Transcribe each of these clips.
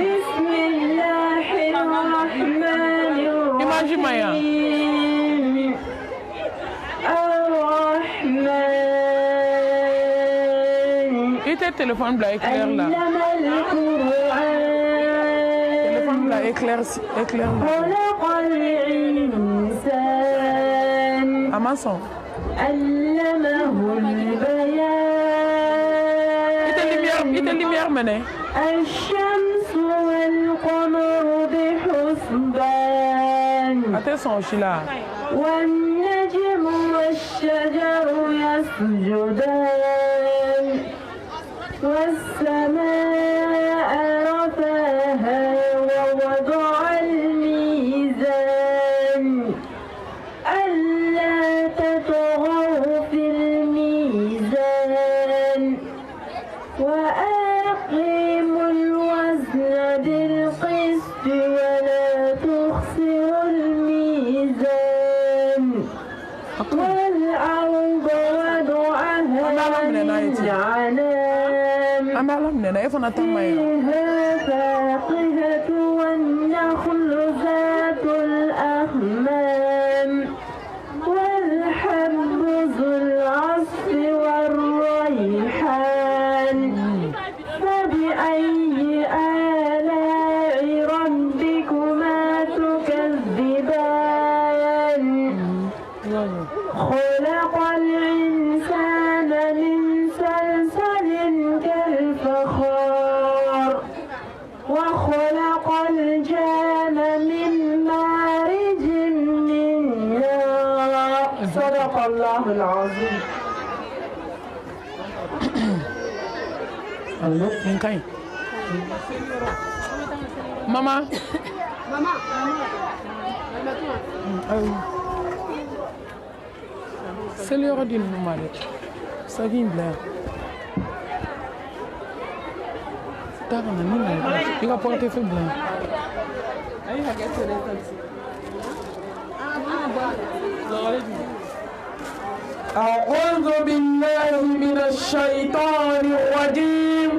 بسم الله الرحمن الرحيم الرحمن Ite téléphone bla éclair là. علم القرآن Téléphone bla éclair éclair. خلق الإنسان Amazon. علمه البيان Ite lumière mené. الشمس والقمر بحسبان Attention aussi là. والنجم والشجر يسجدان والسماء رفعها ووضع الميزان ألا تطغوا في الميزان وأقيموا الوزن بالقسط ولا تخسروا الميزان والأرض وضعها للأنام فيها فاقهة والنخل ذات الأكمام والحب ذو العصف والريحان فبأي آلاء ربكما تكذبان خلق الإنسان من صلصال كالفخار وخلق الجان من مارج من نار صدق الله العظيم. Minkai. Mama. Mama. C'est l'heure d'une nomade. Ça vient blanc. T'as un ami, il va porter fait blanc. أعوذ بالله من الشيطان الرجيم.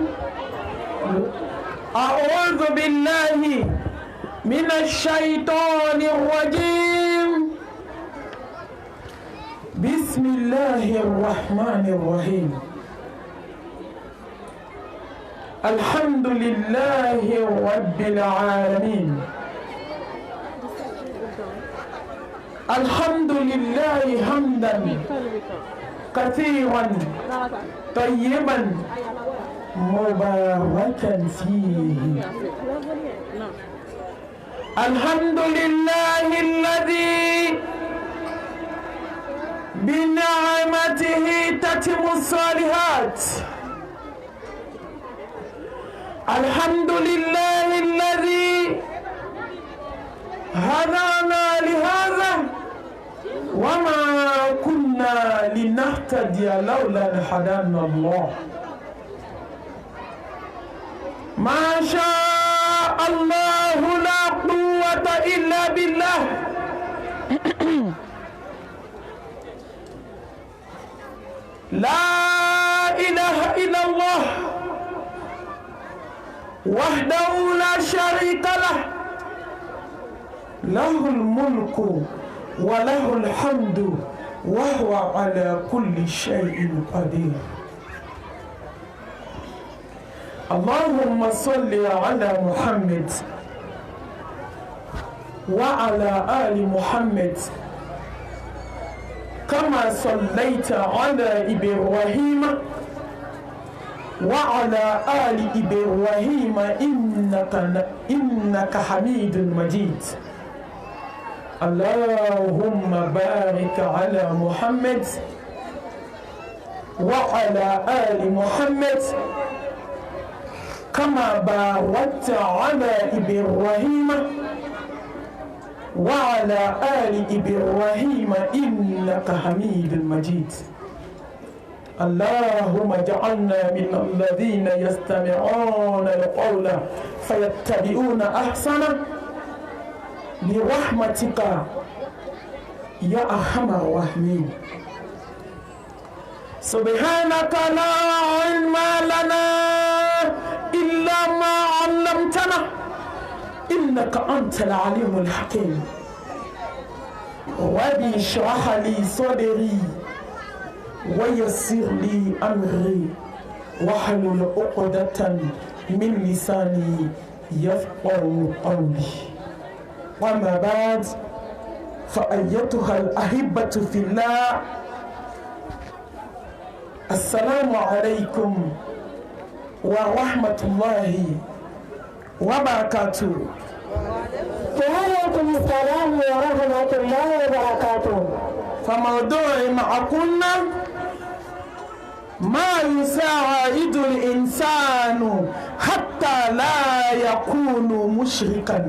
أعوذ بالله من الشيطان الرجيم. بسم الله الرحمن الرحيم. الحمد لله رب العالمين. الحمد لله حمدا كثيرا طيبا مباركا فيه. الحمد لله الذي بنعمته تتم الصالحات. الحمد لله الذي هدانا لهذا وما كنا لنهتدي لولا أن هدانا الله. ما شاء الله لا قوة إلا بالله. لا إله إلا الله وحده لا شريك له. له الملك وله الحمد وهو على كل شيء قدير. اللهم صل على محمد وعلى آل محمد كما صليت على إبراهيم وعلى آل إبراهيم إنك حميد مجيد. اللهم بارك على محمد وعلى آل محمد كما باركت على إبراهيم وعلى آل إبراهيم إنك حميد مجيد. اللهم اجعلنا من الذين يستمعون القول فيتبعون أحسنه برحمتك يا أرحم الراحمين. سبحانك لا علم لنا إلا ما علمتنا علمتنا إنك أنت العليم الحكيم ربي اشرح لي صدري ويسر لي أمري واحلل عقدة من لساني يفقهوا قولي وما بعد فأيتها الأحبة في الله السلام عليكم ورحمة الله وبركاته. وعليكم السلام ورحمة الله وبركاته. فموضوع معكم ما يساعد الإنسان حتى لا يكون مشركا.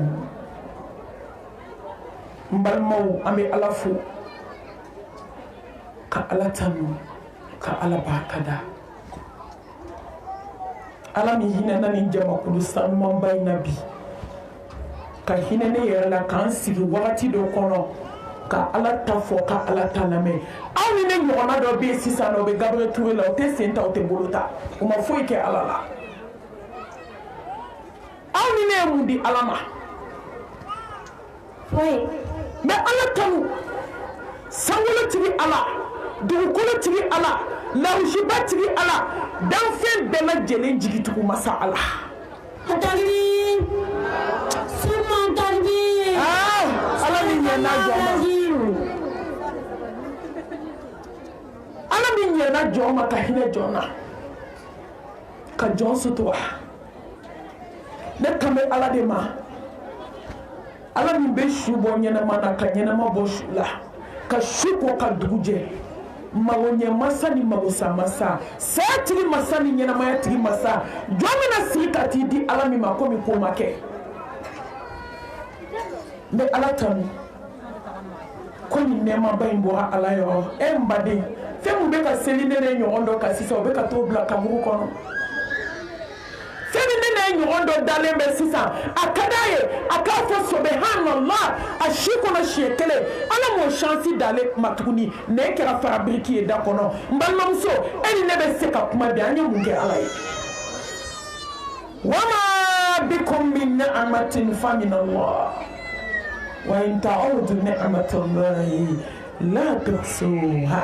مبالمو أمي ألفو كألتانو كألا باكدا ألا ميهنا ناني جمع كدوسان مباي نبي كهنا نيرلا كان سيغي وغتي دو كونو كألا تفو كألا تنامي أولي نيو أنا دو بي سيسانو بي غابر تويلا وتي سينتا وتي بولوتا وما فوي كي ألا لا أولي نيو مودي ألا ما فوي mais ala tanu sangolo tigi ala dugukolo tigi ala lawusiba tigi ala danfɛn bɛɛ lajɛlen jigitugu masa ala takbir summa takbir ala min ɲɛna jɔn ma ala min ɲɛna jɔn ma ka hinɛ jɔn na ka jɔn sutura ne kan bɛ ala de ma ala min bɛ su bɔ ɲɛnama na ka ɲɛnama bɔ su la ka su kɔ ka dugu jɛ mago ɲɛ masa ni mago sa masa saya tigi masa ni ɲɛnamaya tigi masa jɔn bɛna sigi ka t'i di ala min ma komi ko ma kɛ n bɛ ala tanu ko nin nɛɛmaba in bɔra ala yɔrɔ n baden fɛn min bɛ ka seli ne ne ɲɔgɔn dɔ kan sisan o bɛ ka t'o bila kaburu kɔnɔ fɛn min ne ne ɲɔgɔn dɔ dalen bɛ sisan a ka d'a ye a k'a fɔ subhanallah a si kɔnɔ siɲɛ kelen ala m'o chance d'ale ma tuguni ne kɛra farabiriki ye da kɔnɔ n balimamuso e ni ne bɛ se ka kuma bi an ye mun kɛ ala ye wama bikum min ni'matin fa min Allah wa in ta'udu ni'matallahi la tuhsuha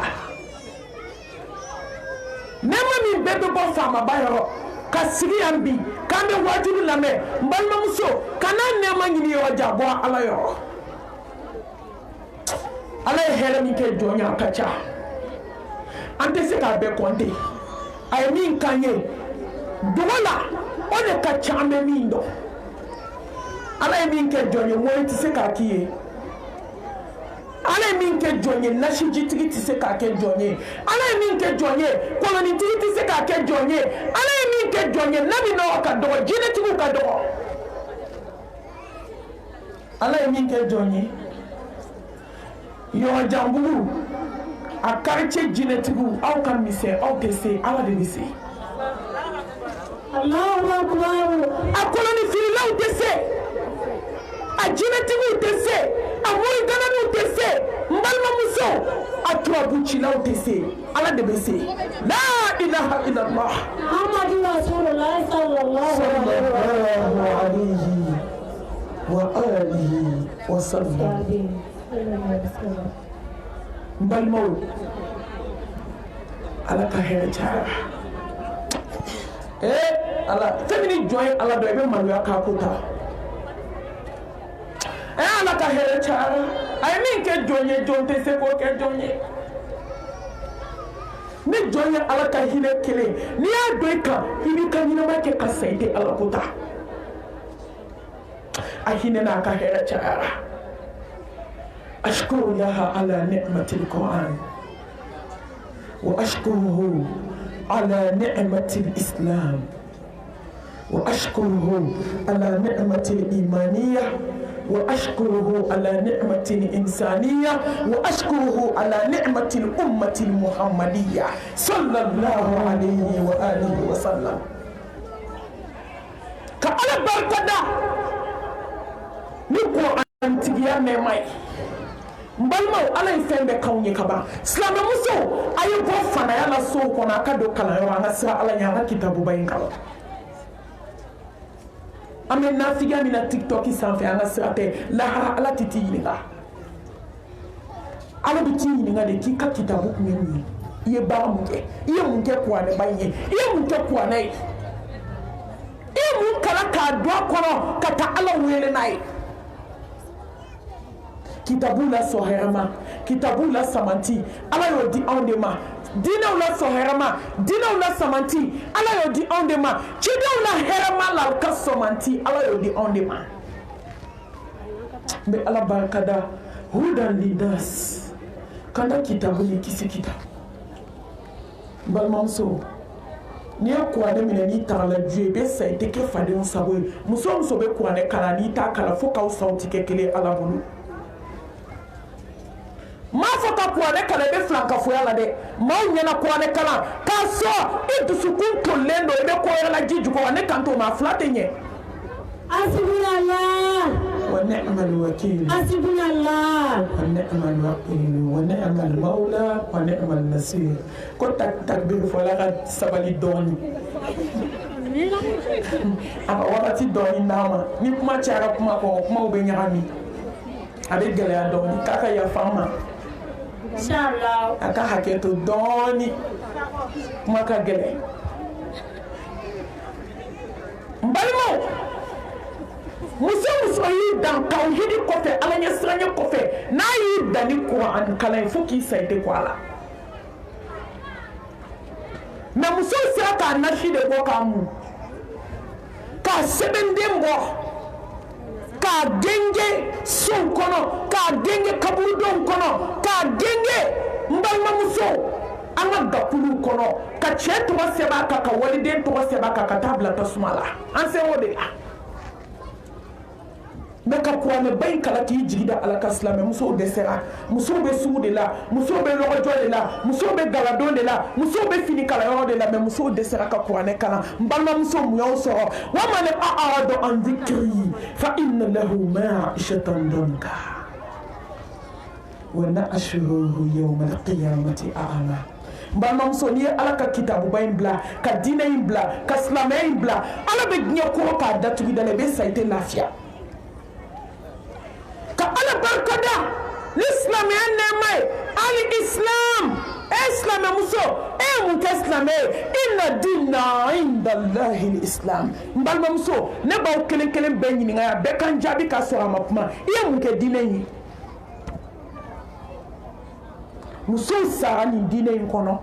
nɛɛma min bɛɛ bɛ bɔ faamaba yɔrɔ ka sigi yan bi k'an bɛ wajulu lamɛn n balimamuso kana nɛɛma ɲini yɔrɔ jan bɔ ala yɔrɔ ala ye hɛrɛ min kɛ jɔn ye a ka ca an tɛ se k'a bɛɛ kɔnte a ye min k'an ye dogo la o de ka ca an bɛ min dɔn ala ye min kɛ jɔn ye mɔri tɛ se k'a k'i ye ala ye min kɛ jɔn ye nasijitigi tɛ se k'a kɛ jɔn ye ala ye min kɛ jɔn ye kɔlɔnitigi tɛ se k'a kɛ jɔn ye ala ye min kɛ jɔn ye nabi nɔgɔ ka dɔgɔ jinɛtigiw ka dɔgɔ ala ye min kɛ jɔn ye yɔrɔjanbugu a quartier jinɛtigiw aw ka misɛn aw tɛ se ala de bɛ se Allahu akbar a kɔlɔnifirilaw tɛ se a jinɛtigiw tɛ se a morigananiw tɛ se n balimamuso a turabucilaw tɛ se ala de bɛ se la ilaha illallah Muhammadu Rasulullah sallallahu alayhi wa alihi wa sallam n balimaw ala ka hɛrɛ caya ala fɛn min ni jɔn ye ala dɔ i bɛ maloya k'a ko ta ala ka hɛrɛ cayara a ye min kɛ jɔn ye jɔn tɛ se k'o kɛ jɔn ye ni jɔn ye ala ka hinɛ kelen n'i y'a dɔn i kan i b'i ka ɲɛnamaya kɛ ka sa i tɛ ala ko ta a hinɛ n'a ka hɛrɛ cayara ashkuru laha ala ni'matil Qur'an wa ashkuruhu ala ni'matil Islam wa ashkuruhu ala ni'matil imaniyah وأشكره على نعمة الإنسانية وأشكره على نعمة الأمة المحمدية صلى الله عليه وآله وسلم كألا بركدا نقول أنتيا نماي mbalmaw ala yi fɛn bɛɛ kaw ɲɛ ka ban silamɛmuso a ye bɔ fanaya la sow kɔnɔ a ka don kalanyɔrɔ an ka sira ala ɲɛ an ka kitabuba in kalan ame nafiga mina TikTok sanfɛ an ka sira tɛ lahara ala tɛ t'i ɲininka ala bɛ t'i ɲininka de k'i ka kitabu kun ye mun ye i ye baara mun kɛ i ye mun kɛ kuranɛba in ye i ye mun kɛ kuranɛ ye i ye mun kalan k'a don a kɔnɔ ka taa ala wele n'a ye kitabu la sɔn hɛrɛ ma kitabu la samanti ala y'o di anw de ma dinɛw la sɔn hɛrɛ ma dinɛw la samanti ala y'o di anw de ma cidenw la hɛrɛ ma la ka samanti ala y'o di anw de ma n bɛ ala barika da hudan linnas kana kitabu ni kisi kita n balimamuso n'i ye kuranɛ minɛ n'i tagala ju ye i bɛ sa i tɛ kɛ fadenw sago ye muso o muso bɛ kuranɛ kalan n'i t'a kalan fo k'aw saw tɛ kɛ kelen ala bolo m'a fɔ ka kuranɛ kalan i bɛ filankafoya la dɛ maaw ɲɛna kuranɛ kalan k'a sɔn i dusukun tolilen don i bɛ ko wɛrɛ la ji jukɔrɔ ne kan t'o ma fila tɛ ɲɛ Hasbunallah wa ni'mal wakil Hasbunallah wa ni'mal wakil wa ni'mal mawla wa ni'mal nasir ko takbir fɔla ka sabali dɔɔni a ka wagati dɔɔni d'a ma ni kuma cayara kuma kɔ kumaw bɛ ɲagami a bɛ gɛlɛya dɔɔni k'a ka yafa n ma Inshallah a ka hakɛ to dɔɔni kuma ka gɛlɛn n balimaw muso y'i dan tawhidi kɔfɛ ala ɲɛ siranya kɔfɛ n'a y'i dan ni kuran kalan ye fo k'i sa i tɛ kɔ a la mɛ muso sera k'a nasi de bɔ k'a mun k'a sɛbɛnden bɔ k'a genge sow kɔnɔ k'a genge kaburudenw kɔnɔ k'a genge n balimamuso an ka gakuluw kɔnɔ ka cɛ tɔgɔ sɛbɛn a kan ka waliden tɔgɔ sɛbɛn a kan ka taa bila tasuma la an sera o de la mɛ ka kuranɛba in kalan k'i jigi da ala ka silamɛ musow dɛsɛra musow bɛ sugu de la musow bɛ lɔgɔjɔ de la musow bɛ galadon de la musow bɛ fini kalayɔrɔ de la mɛ musow dɛsɛra ka kuranɛ kalan n balimamuso mun y'aw sɔrɔ wa man a'rada an dhikri fa inna lahu ma'ishatan danka wa nahshuruhu yawma al-qiyamati a'ma n balimamuso n'i ye ala ka kitabuba in bila ka diinɛ in bila ka silamɛya in bila ala bɛ diɲɛ kɔrɔ k'a datugu da la i bɛ sa i tɛ lafiya ka ala barikada ni silamɛya nɛɛma ye ali islam silamɛ muso mun kɛ silamɛ ye inna dina indallahi islam n balimamuso ne b'aw kelen kelen bɛɛ ɲininka yan bɛɛ kan jaabi ka sɔrɔ a ma kuma i ye mun kɛ diinɛ in ye musow sara nin diinɛ in kɔnɔ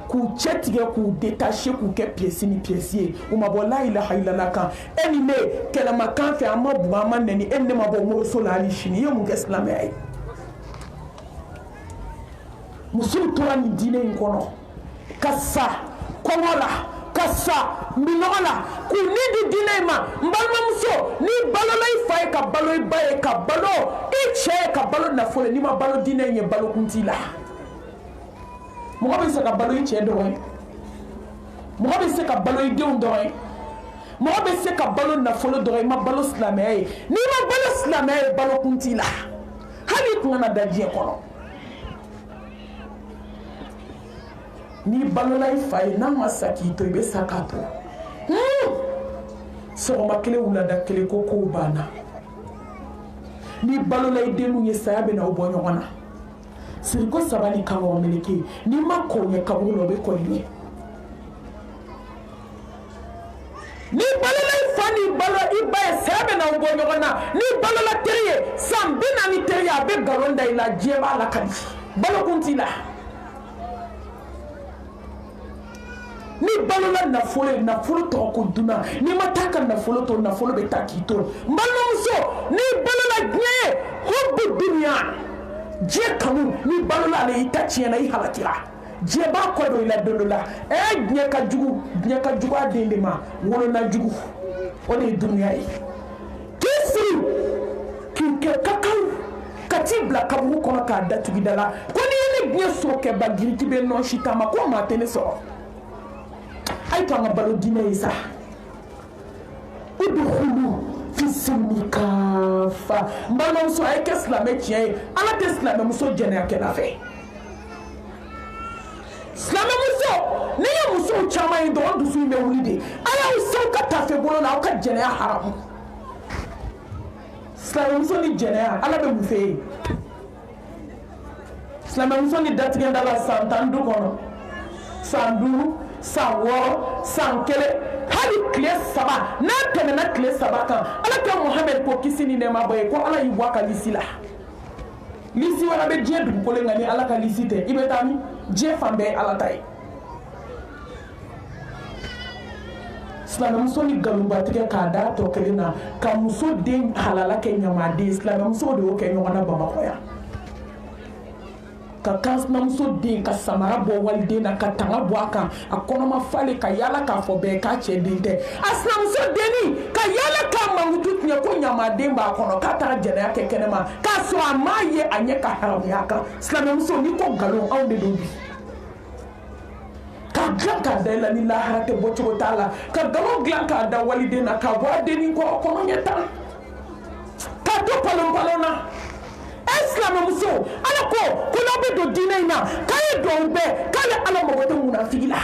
k'u cɛ tigɛ k'u détaché k'u kɛ pièce ni pièce ye u ma bɔ la ilaha illallah kan e ni ne kɛlɛmakan fɛ an ma bugun an ma nɛni e ni ne ma bɔ moriso la hali sini i ye mun kɛ silamɛya ye musow tora nin diinɛ in kɔnɔ ka sa kɔngɔ la ka sa minɔgɔ la k'u ni di diinɛ in ma n balimamuso n'i balola i fa ye ka balo i ba ye ka balo i cɛ ye ka balo nafolo n'i ma balo diinɛ in ye balokun t'i la mɔgɔ bɛ se ka balo i cɛ dɔrɔn ye mɔgɔ bɛ se ka balo i denw dɔrɔn ye mɔgɔ bɛ se ka balo nafolo dɔrɔn i ma balo silamɛya ye n'i ma balo silamɛya ye balokun t'i la hali i kun kana da diɲɛ kɔnɔ n'i balola i fa ye n'a ma sa k'i to i bɛ sa k'a to sɔgɔma kelen wulada kelen ko kow banna n'i balola i denw ye saya bɛ na aw bɔ ɲɔgɔn na siriko sabali kan wa meleke n'i ma kɔn ɲɛ kaburu la o bɛ kɔn ɲɛ n'i balola i fa n'i balo i ba ye saya bɛ na aw bɔ ɲɔgɔn na n'i balola teri ye san 40 teri ye a bɛ nkalon da i la diɲɛ b'a la ka di balokun t'i la n'i balola nafolo ye nafolo tɔgɔ ko dunan n'i ma taa ka nafolo to nafolo bɛ taa k'i to n balimamuso n'i balola diɲɛ ye hubu dunuya diɲɛ kanu n'i balola ale i ta tiɲɛna i halakira diɲɛ b'a kɔ don i la don dɔ la diɲɛ ka jugu a den de ma wolona jugu o de ye dunuya ye k'i siri k'i kɛ kakaw ka t'i bila kaburu kɔnɔ k'a datugu da la ko n'i ye ne diɲɛ sɔrɔ kɛba giriki bɛ nɔ si taama ko maa tɛ ne sɔrɔ ayi to an ka balo diinɛ ye sa udkhulu fi silmi kaafa n balimamuso a ye kɛ silamɛ tiɲɛ ye ala tɛ silamɛmuso jɛnɛya kɛla fɛ silamɛmuso ne ye musow caman ye dɔrɔn dusu in bɛ wuli de a y'aw sew ka tafe bolo la ka jɛnɛya haramu silamɛmuso ni jɛnɛya ala bɛ mun fɛ yen silamɛmuso ni datigɛ da la san 10 du kɔnɔ san 5 san 6 san 1 hali tile 3 n'a tɛmɛna tile 3 kan ala ka Muhamɛd ko kisi ni nɛɛma bɔ ye ko ala y'i bɔ a ka lisi la lisi wɛrɛ bɛ diɲɛ dugukolo nka ni ala ka lisi tɛ i bɛ taa min diɲɛ fan bɛɛ ye ala ta ye silamɛmuso ni nkalonbatigɛ k'a da tɔ kelen na ka muso den halala kɛ ɲamaden silamɛmuso de y'o kɛ ɲɔgɔn na Bamakɔ yan ka kansinamuso den ka samara bɔ waliden na ka tanga bɔ a kan a kɔnɔma falen ka yala k'a fɔ bɛɛ k'a cɛ den tɛ a sinamuso denni ka yala k'a mankutu tiɲɛ ko ɲamaden b'a kɔnɔ k'a taara jɛnɛya kɛ kɛnɛma k'a sɔrɔ a m'a ye a ɲɛ ka haramuya kan silamɛmuso n'i ko nkalon anw de don bi ka dilan k'a da i la ni lahara tɛ bɔ cogo t'a la ka nkalon dilan k'a da waliden na k'a bɔ a denni kɔrɔ kɔnɔ ɲɛ tan k'a to palon na silamɛmuso ala ko n'aw bɛ don diinɛ in na k'a ye duwawu bɛɛ k'ale ala mago tɛ munafigi la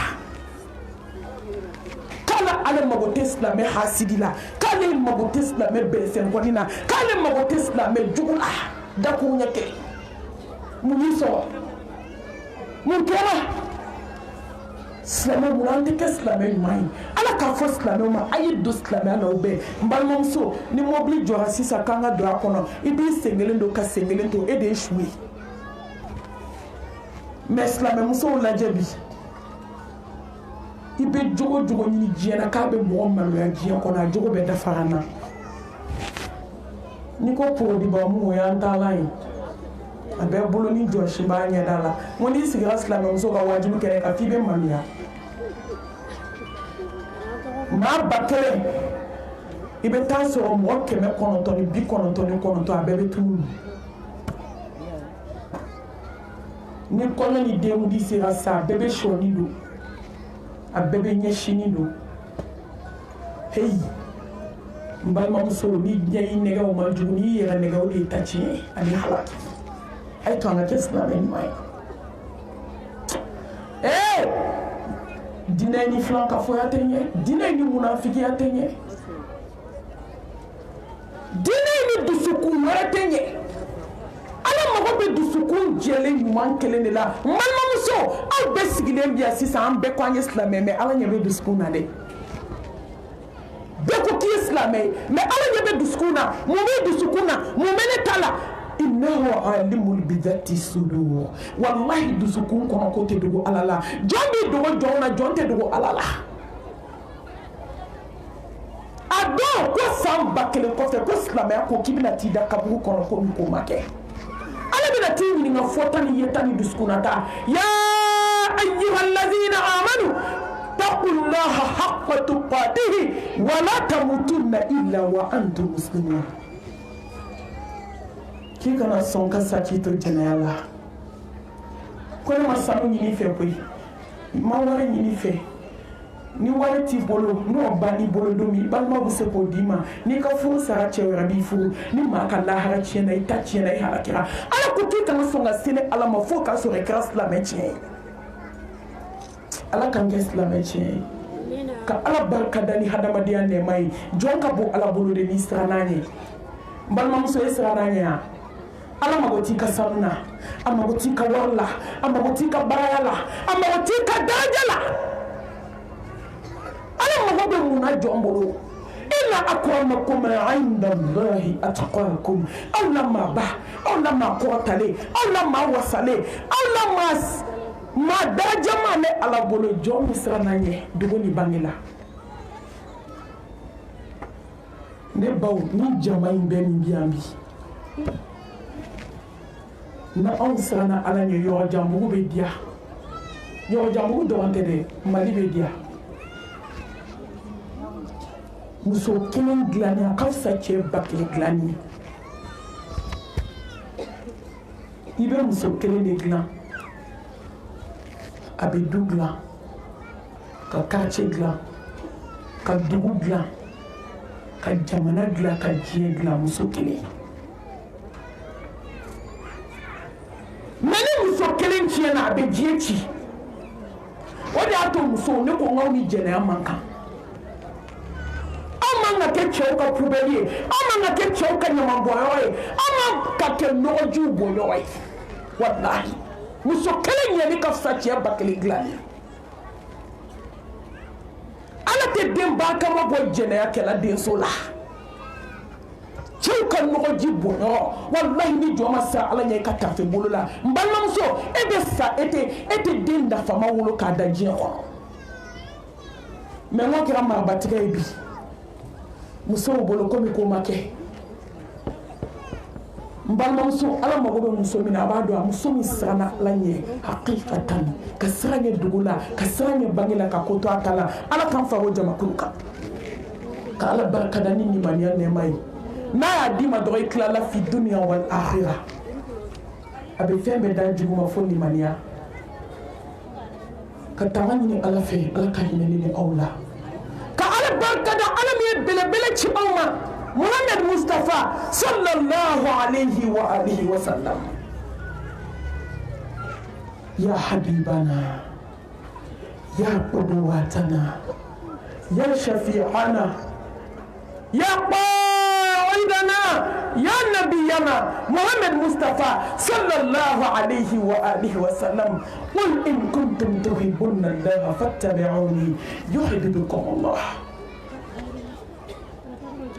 k'ale ala mago tɛ silamɛ hasidi la k'ale mago tɛ silamɛ bɛrɛsɛnkɔni na k'ale mago tɛ silamɛ jugu la dakun ɲɛ kelen mun y'i sɔrɔ mun kɛra silamɛ mun an tɛ kɛ silamɛ ɲuman ye ala k'a fɔ silamɛw ma a ye don silamɛya la o bɛɛ n balimamuso ni mɔbili jɔra sisan k'an ka don a kɔnɔ i b'i sen kelen don ka sen kelen to e de ye su ye mɛ silamɛmusow lajɛ bi i bɛ jogo o jogo ɲini diɲɛ na k'a bɛ mɔgɔ maloya diɲɛ kɔnɔ a jogo bɛ dafara n na n'i ko porodibamu o y'an taalan ye a bɛɛ bolo ni jɔsi b'a ɲɛda la n ko n'i sigira silamɛmuso ka wajibi kɛrɛ kan k'i bɛ maloya maa 1000 i bɛ taa sɔrɔ mɔgɔ 999 a bɛɛ bɛ tunu ni kɔɲɔ ni denkundi sera sa a bɛɛ bɛ sɔɔni don a bɛɛ bɛ ɲɛsini don heyi n balimamuso ni diɲɛ i nɛgɛw man jugu n'i yɛrɛ nɛgɛ o de ye ta tiɲɛ ani halaki a ye to an ka kɛ silamɛ ɲuman ye diinɛ ni filan ka fɔya tɛ ɲɛ diinɛ ni munafigiya tɛ ɲɛ diinɛ ni dusukun wɛrɛ tɛ ɲɛ ala mago bɛ dusukun jɛlen ɲuman kelen de la n balimamuso aw bɛɛ sigilen bi yan sisan an bɛɛ ko an ye silamɛ mɛ ala ɲɛ bɛ dusukun na dɛ bɛɛ ko k'i ye silamɛ ye mɛ ala ɲɛ bɛ dusukun na mun bɛ dusukun na mun bɛ ne ta la innahu alimul bidhati sudur wallahi dusukun kɔnɔ ko tɛ dogo ala la jɔn bɛ dogo jɔn na jɔn tɛ dogo ala la a dɔn ko san 1000 kɔfɛ ko silamɛya ko k'i bɛna t'i da kaburu kɔnɔ ko min ko ma kɛ ala bɛna t'i ɲininka fɔta ni yeta ni dusukuna ta ya ayyuhallazina amanu taqullaha haqqa tuqatihi wa la tamutunna illa wa antum muslimun k'i kana sɔn ka sa k'i to jɛnɛya la ko ne ma sanu ɲini fɛ koyi ma wari ɲini fɛ ni wari t'i bolo n'o banni bolo don min balima bɛ se k'o d'i ma n'i ka furu sara cɛ wɛrɛ b'i furu ni maa ka lahara tiɲɛna i ta tiɲɛna i halakira ala ko k'i kana sɔn ka sini ala ma fo k'a sɔrɔ i kɛra silamɛ tiɲɛ ye ala k'an kɛ silamɛ tiɲɛ ye ka ala barika da ni hadamadenya nɛɛma ye jɔn ka bon ala bolo de n'i sira n'an ye n balimamuso ye sira n'an ye yan ala mago t'i ka sanu na a mago t'i ka wari la a mago t'i ka baaraya la a mago t'i ka daraja la ala mago bɛ mun na jɔn bolo inna akramakum inda allahi atqakum aw la maa ba aw la maa kɔrɔtalen aw la maa wasalen aw la maa daraja ma ne ala bolo jɔn min siran n'an ye dogo ni bange la ne baw ni jama in bɛ nin bi yan bi na anw siranna ala ɲɛ yɔrɔ janbugu bɛ diya yɔrɔ janbugu dɔrɔn tɛ dɛ mali bɛ diya muso kelen dilanni a ka fisa cɛ 1000 dilanni i bɛ muso kelen de dilan a bɛ du dilan ka quartier dilan ka dugu dilan ka jamana dilan ka diɲɛ dilan muso kelen mɛ ni muso kelen tiɲɛna a bɛ diɲɛ ci o de y'a to musow ne ko n k'aw ni jɛnɛya man kan kɛ cɛw ka poubelle ye an man ka kɛ cɛw ka ɲamanbɔnyɔrɔ ye an man ka kɛ nɔgɔjiw bɔnyɔrɔ ye walahi muso kelen ɲɛli ka fisa cɛ ba kelen dilanni ala tɛ den ba kama bɔ jɛnɛya kɛla denso la cɛw ka nɔgɔji bɔnyɔrɔ walahi ni jɔ ma sa ala ɲɛ i ka tafe bolo la n balimamuso e bɛ sa e tɛ den nafama wolo k'a da diɲɛ kɔnɔ mɛ n ka kɛra marabatigɛ ye bi musow bolo komi ko ma kɛ n balimamuso ala mago bɛ muso min na a b'a dɔn a muso min siranna ala ɲɛ hakikatan ka siran ɲɛ dugu la ka siran ɲɛ bange la ka ko to a ta la ala k'an fara o jamakulu kan ka ala barikada ni limaniya nɛɛma ye n'a y'a d'i ma dɔrɔn i tilala fi duniya wal akhira a bɛ fɛn bɛɛ da jugu ma fo limaniya ka tanga ɲini ala fɛ ala ka hinɛ ni aw la ka ala barikada ala min ye belebele ci aw ma Muhammad Mustafa sallallahu alayhi wa alihi wa sallam ya habibana ya qudwatana ya shafi'ana ya qaidana ya nabiyana Muhammad Mustafa sallallahu alayhi wa alihi wa sallam qul in kuntum tuhibbuna Allah fattabi'uni yuhibbukum Allah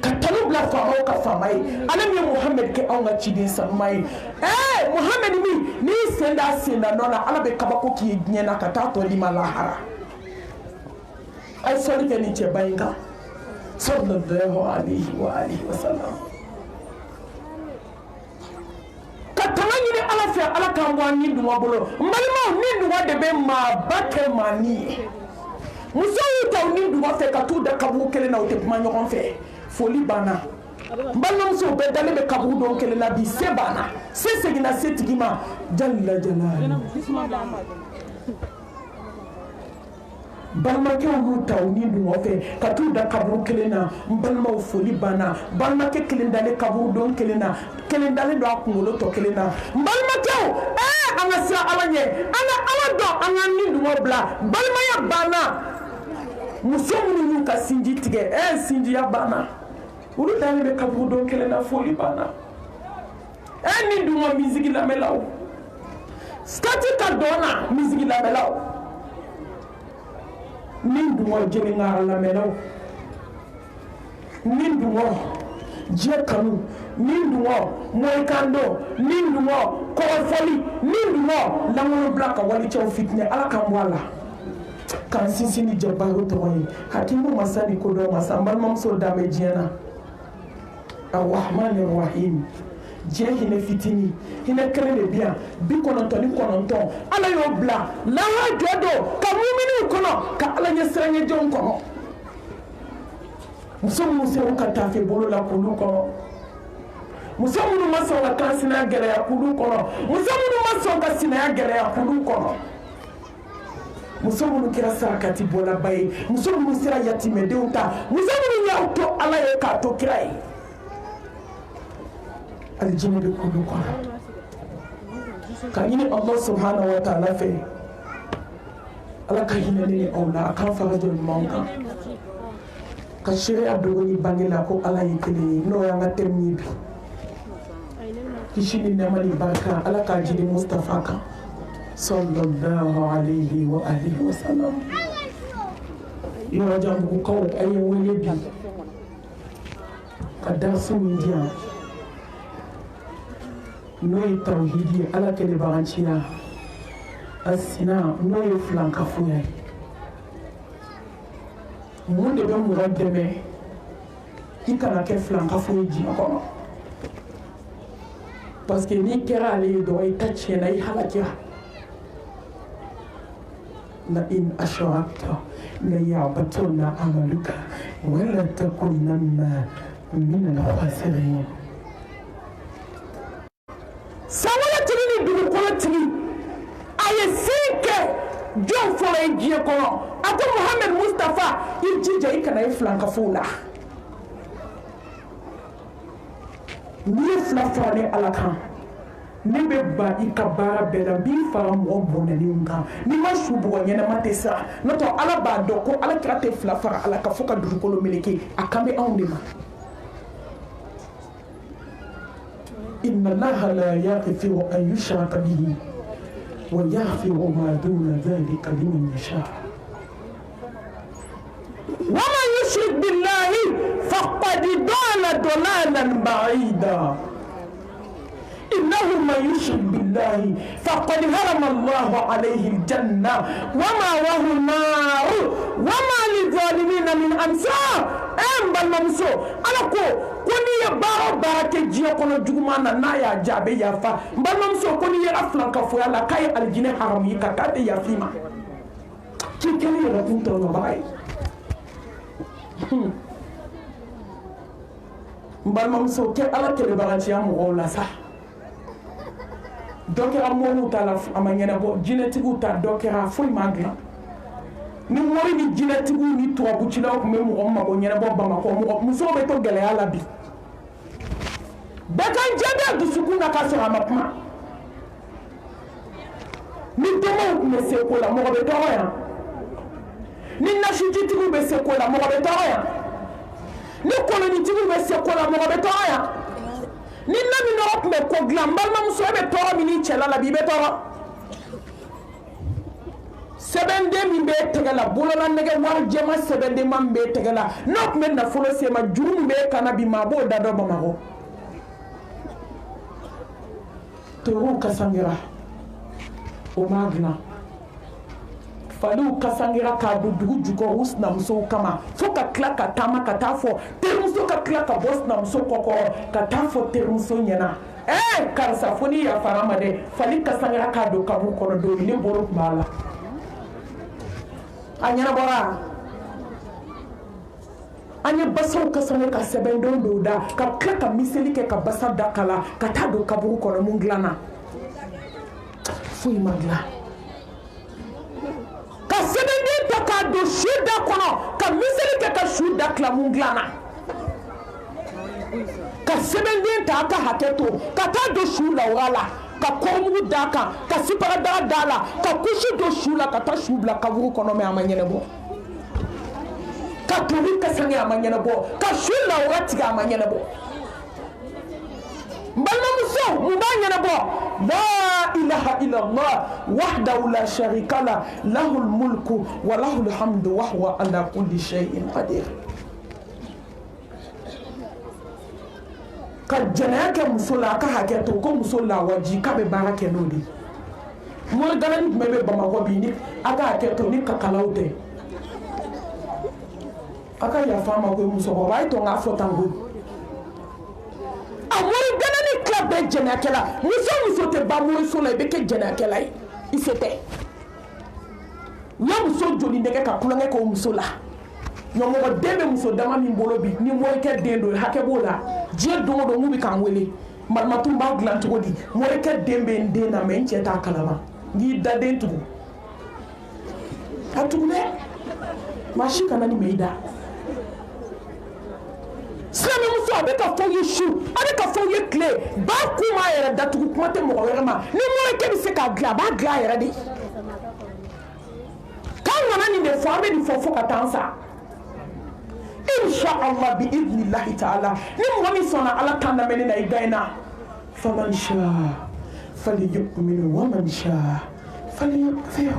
katanu bila faamaw ka faama ye ala min ye Muhammad kɛ anw ka ciden sanuma ye Muhammad min n'i senda nɔ la ala bɛ kabako k'i ye diɲɛ na ka taa tɔ di ma lahara a ye sɔli kɛ nin cɛba in kan sallallahu alayhi wa alihi wa sallam ka tanga ɲini ala fɛ ala k'an bɔ an ni dungɔ bolo n balimaw ni dungɔ de bɛ maaba kɛ maa ni ye musow y'u ta u ni dungɔ fɛ ka t'u da kaburu kelen na u tɛ kuma ɲɔgɔn fɛ foli banna n balimamusow bɛɛ dalen bɛ kaburu dɔn kelen na bi se banna se seginna se tigi ma jalila jalali balimakɛw y'u ta u ni dungɔ fɛ ka t'u da kaburu kelen na n balimaw foli banna balimakɛ kelen dalen kaburu dɔn kelen na kelen dalen don a kunkolo tɔ kelen na n balimakɛw an ka siran ala ɲɛ an ka ala dɔn an ka ni dungɔ bila balimaya banna muso minnu y'u ka sinji tigɛ sinjiya banna olu dalen bɛ kaburu dɔn kelen na foli banna ni dungɔ misigi lamɛnlaw stati ka dɔn na misigi lamɛnlaw ni dungɔ jeliŋara lamɛnlaw ni dungɔ diɲɛ kanu ni dungɔ mɔyikando ni dungɔ kɔrɔfɔli ni dungɔ lankolon bila ka walicɛw fitinɛ ala k'an bɔ a la k'an sinsin ni jɛbaro tɔgɔ ye hakimu masa ni kodɔn masa n balimamuso dan bɛ diɲɛ na arrahmani rahim diɲɛ hinɛ fitini hinɛ kelen de bi yan 99 ala y'o bila lahara jɔ don ka muminiw kɔnɔ ka ala ɲɛ siranɲɛjɛnw kɔnɔ muso minnu sera ka tafe bolo la k'olu kɔnɔ muso minnu ma sɔn ka kan sinaya gɛlɛya k'olu kɔnɔ muso minnu ma sɔn ka sinaya gɛlɛya k'olu kɔnɔ muso minnu kɛra sarakati bɔlaba ye muso minnu sera yatimɛdenw ta muso minnu y'aw to ala ye k'a to kira ye alijinɛ bɛ k'olu kɔnɔ ka ɲini Allah subhanahu wa ta'ala fɛ ala ka hinɛ ni aw la a k'an fara jɔ ɲumanw kan ka seereya dogo ni bange la ko ala ye kelen ye n'o y'an ka thème ye bi kisi ni nɛɛma ni barika ala k'a jidi Mustafa kan sallallahu alayhi wa alihi wa sallam yɔrɔjanbugukaw a ye wele bi ka darasi min di yan n'o ye tawhidi ye ala kɛlɛbaganciya a sina n'o ye filankafoya ye mun de bɛ mɔgɔ dɛmɛ i kana kɛ filankafo ye diɲɛ kɔnɔ parce que n'i kɛra ale ye dɔrɔn i ta tiɲɛna i halakira la in asharakta la yahbatanna amaluka wa la takunanna min al-khasirin sawalatigi ni dugukɔnɔtigi a ye sen kɛ jɔn fɔlɔ ye diɲɛ kɔnɔ a ko Muhammad Mustafa i jija i kana ye filankafow la n'i ye fila fara ni ala kan ne be ba I ka baara bɛɛ la b'i fara mɔgɔ bɔnɛlenw kan n'i ma su bugɔ ɲɛnama tɛ sa n'o tɛ Ala b'a dɔn ko Alakira tɛ fila fara Ala ka fɔ ka dugukolo meleke a kan bɛ anw de ma inna Allaha la yaghfiru an yushraka bihi wa yaghfiru ma duna dhalika liman yasha wa man yushrik billahi faqad dalla dalalan ba'ida إنه من يشرك بالله فقد حرم الله عليه الجنة ومأواه النار وما للظالمين من أنصار balmamuso ala ko ni ye baara kɛ diɲɛ kɔnɔ juguman na n'a y'a jaa a bɛ yafa balmamuso ko ni ye afilankafoya la k'a ye alijinɛ haramu ye ka k'a tɛ yafa i ma k'i kɛlen yɛrɛ kun tɔɔrɔbaga ye balmamuso kɛ ala kɛlɛbagaciya mɔgɔw la sa dɔ kɛra mɔriw ta la a ma ɲɛnabɔ jinɛtigiw ta dɔ kɛra foyi ma dilan ni mɔri ni jinɛtigiw ni tubabucilaw tun bɛ mɔgɔ mago ɲɛnabɔ Bamakɔ musow bɛ to gɛlɛya la bi bɛɛ kan jɛ bɛ dusukun na k'a sɔrɔ a ma kuma ni dɔmɔw tun bɛ se ko la mɔgɔ bɛ tɔɔrɔ yan ni nasijitigiw bɛ se ko la mɔgɔ bɛ tɔɔrɔ yan ni kolonitigiw bɛ se ko la mɔgɔ bɛ tɔɔrɔ yan ni naminɔgɔ tun bɛ ko dilan n balimamuso e bɛ tɔɔrɔ min i cɛla la bi i bɛ tɔɔrɔ sɛbɛnden min b'e tɛgɛ la bolola nɛgɛ wari jɛma sɛbɛnden ma min b'e tɛgɛ la n'o tun bɛ nafolo se ma juru min b'e kan na bi maa b'o da dɔ Bamakɔ toruw kasangira o m'a dilan faliw kasangira k'a don dugu jukɔrɔ u sinamusow kama fo ka tila ka taama ka taa fɔ terimuso ka tila ka bɔ sinamuso kɔkɔrɔ ka taa fɔ terimuso ɲɛna karisa fo ni yafara ma dɛ fali kasangira k'a don kaburu kɔnɔ don ne bolo tun b'a la a ɲɛnabɔra an ye basaw kasange ka sɛbɛndenw dɔw da ka tila ka miseli kɛ ka basa da kala ka taa don kaburu kɔnɔ mun dilanna foyi ma dilan ka sɛbɛnden ta k'a don su da kɔnɔ ka miseli kɛ ka su da tila mun dilanna ka sɛbɛnden ta a ka hakɛ to ka taa don su lawura la ka kɔrɔmugu d'a kan ka siparadaga d'a la ka kusi don su la ka taa su bila kaburu kɔnɔ mɛ a ma ɲɛnabɔ ka tobi kasange a ma ɲɛnabɔ ka su lawura tigɛ a ma ɲɛnabɔ n balimamuso mun b'a ɲɛnabɔ la ilaha illallah wahdahu la sharika la lahul mulku wa lahul hamdu wa huwa ala kulli shay'in qadir ka jɛnɛya kɛ muso la a ka hakɛ to ko muso lawaji k'a bɛ baara kɛ n'o de morigalani jumɛn bɛ Bamakɔ bi ni a ka hakɛ to ni kakalaw tɛ a ka yafa ma ko musokɔrɔba a ye to n k'a fɔ tan koyi a morigalani tila bɛɛ jɛnɛyakɛla muso tɛ ban moriso la i bɛ kɛ jɛnɛyakɛla ye i se tɛ u ye muso joli nɛgɛ ka kulonkɛ kɛ o muso la ɲɔmɔgɔ den bɛ muso dama min bolo bi ni morikɛ den don hakɛ b'o la diɲɛ don o don n'u bɛ k'an wele marimatun b'a dilan cogo di morikɛ den bɛ n den na mɛ n cɛ t'a kalama n k'i da den tugu a tugu dɛ maa si kana ni mɛ i da silamɛmuso a bɛ ka fɔ ye su a bɛ ka fɔ ye tile ba kun m'a yɛrɛ datugu kuma tɛ mɔgɔ wɛrɛ ma ni morikɛ bɛ se k'a dilan a b'a dilan a yɛrɛ de k'an kana nin de fɔ an bɛ nin fɔ fo ka taa an sa inshallah bi idnillahi ta'ala ni mɔgɔ min sɔnna ala kan lamɛnni na i da in na faman shaa falyu'min wa man shaa falyakfur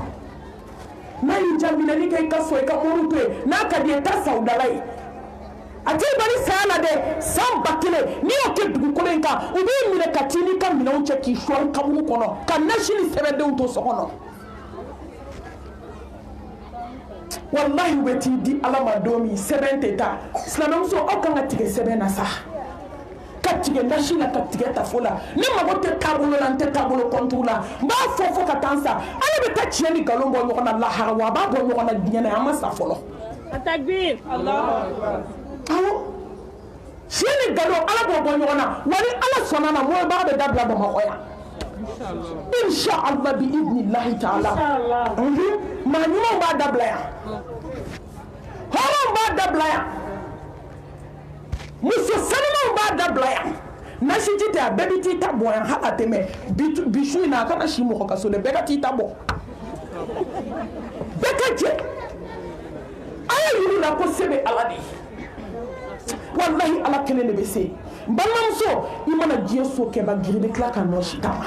n'a y'i ja minɛni kɛ i ka so i ka mɔriw to yen n'a ka di ye taa sa u dala ye a t'i bali saya la dɛ san 1000 n'i y'o kɛ dugukolo in kan u b'i minɛ ka t'i n'i ka minɛnw cɛ k'i sɔɔri kaburu kɔnɔ ka nasi ni sɛbɛndenw to so kɔnɔ wallahi u bɛ t'i di ala ma don min sɛbɛn tɛ taa silamɛmuso aw kan ka tigɛ sɛbɛn na sa ka tigɛ nasi la ka tigɛ tafo la ne mago tɛ taabolo la n tɛ taabolo kɔntugu la n b'a fɔ fo ka taa n sa ala bɛ taa tiɲɛ ni nkalon bɔ ɲɔgɔn na lahara wa a b'a bɔ ɲɔgɔn na diɲɛ na an ma sa fɔlɔ takbir awɔ tiɲɛ ni nkalon ala b'o bɔ ɲɔgɔn na wa ni ala sɔnna na mɔɔbaga bɛ dabila Bamakɔ yan inshallah bi idnillahi ta'ala maa ɲumanw b'a dabila yan hɔrɔnw b'a dabila yan muso sanumanw b'a dabila yan nasi ti te a bɛɛ bi t'i ta bɔ yan hali a tɛmɛ bisu in na a kana si mɔgɔ ka so dɛ bɛɛ ka t'i ta bɔ bɛɛ ka jɛ a ye yuru la ko se bɛ ala de ye walahi ala kelen de bɛ se n balimamuso i mana diɲɛ so kɛba giri bɛ tila ka nɔ si ta ma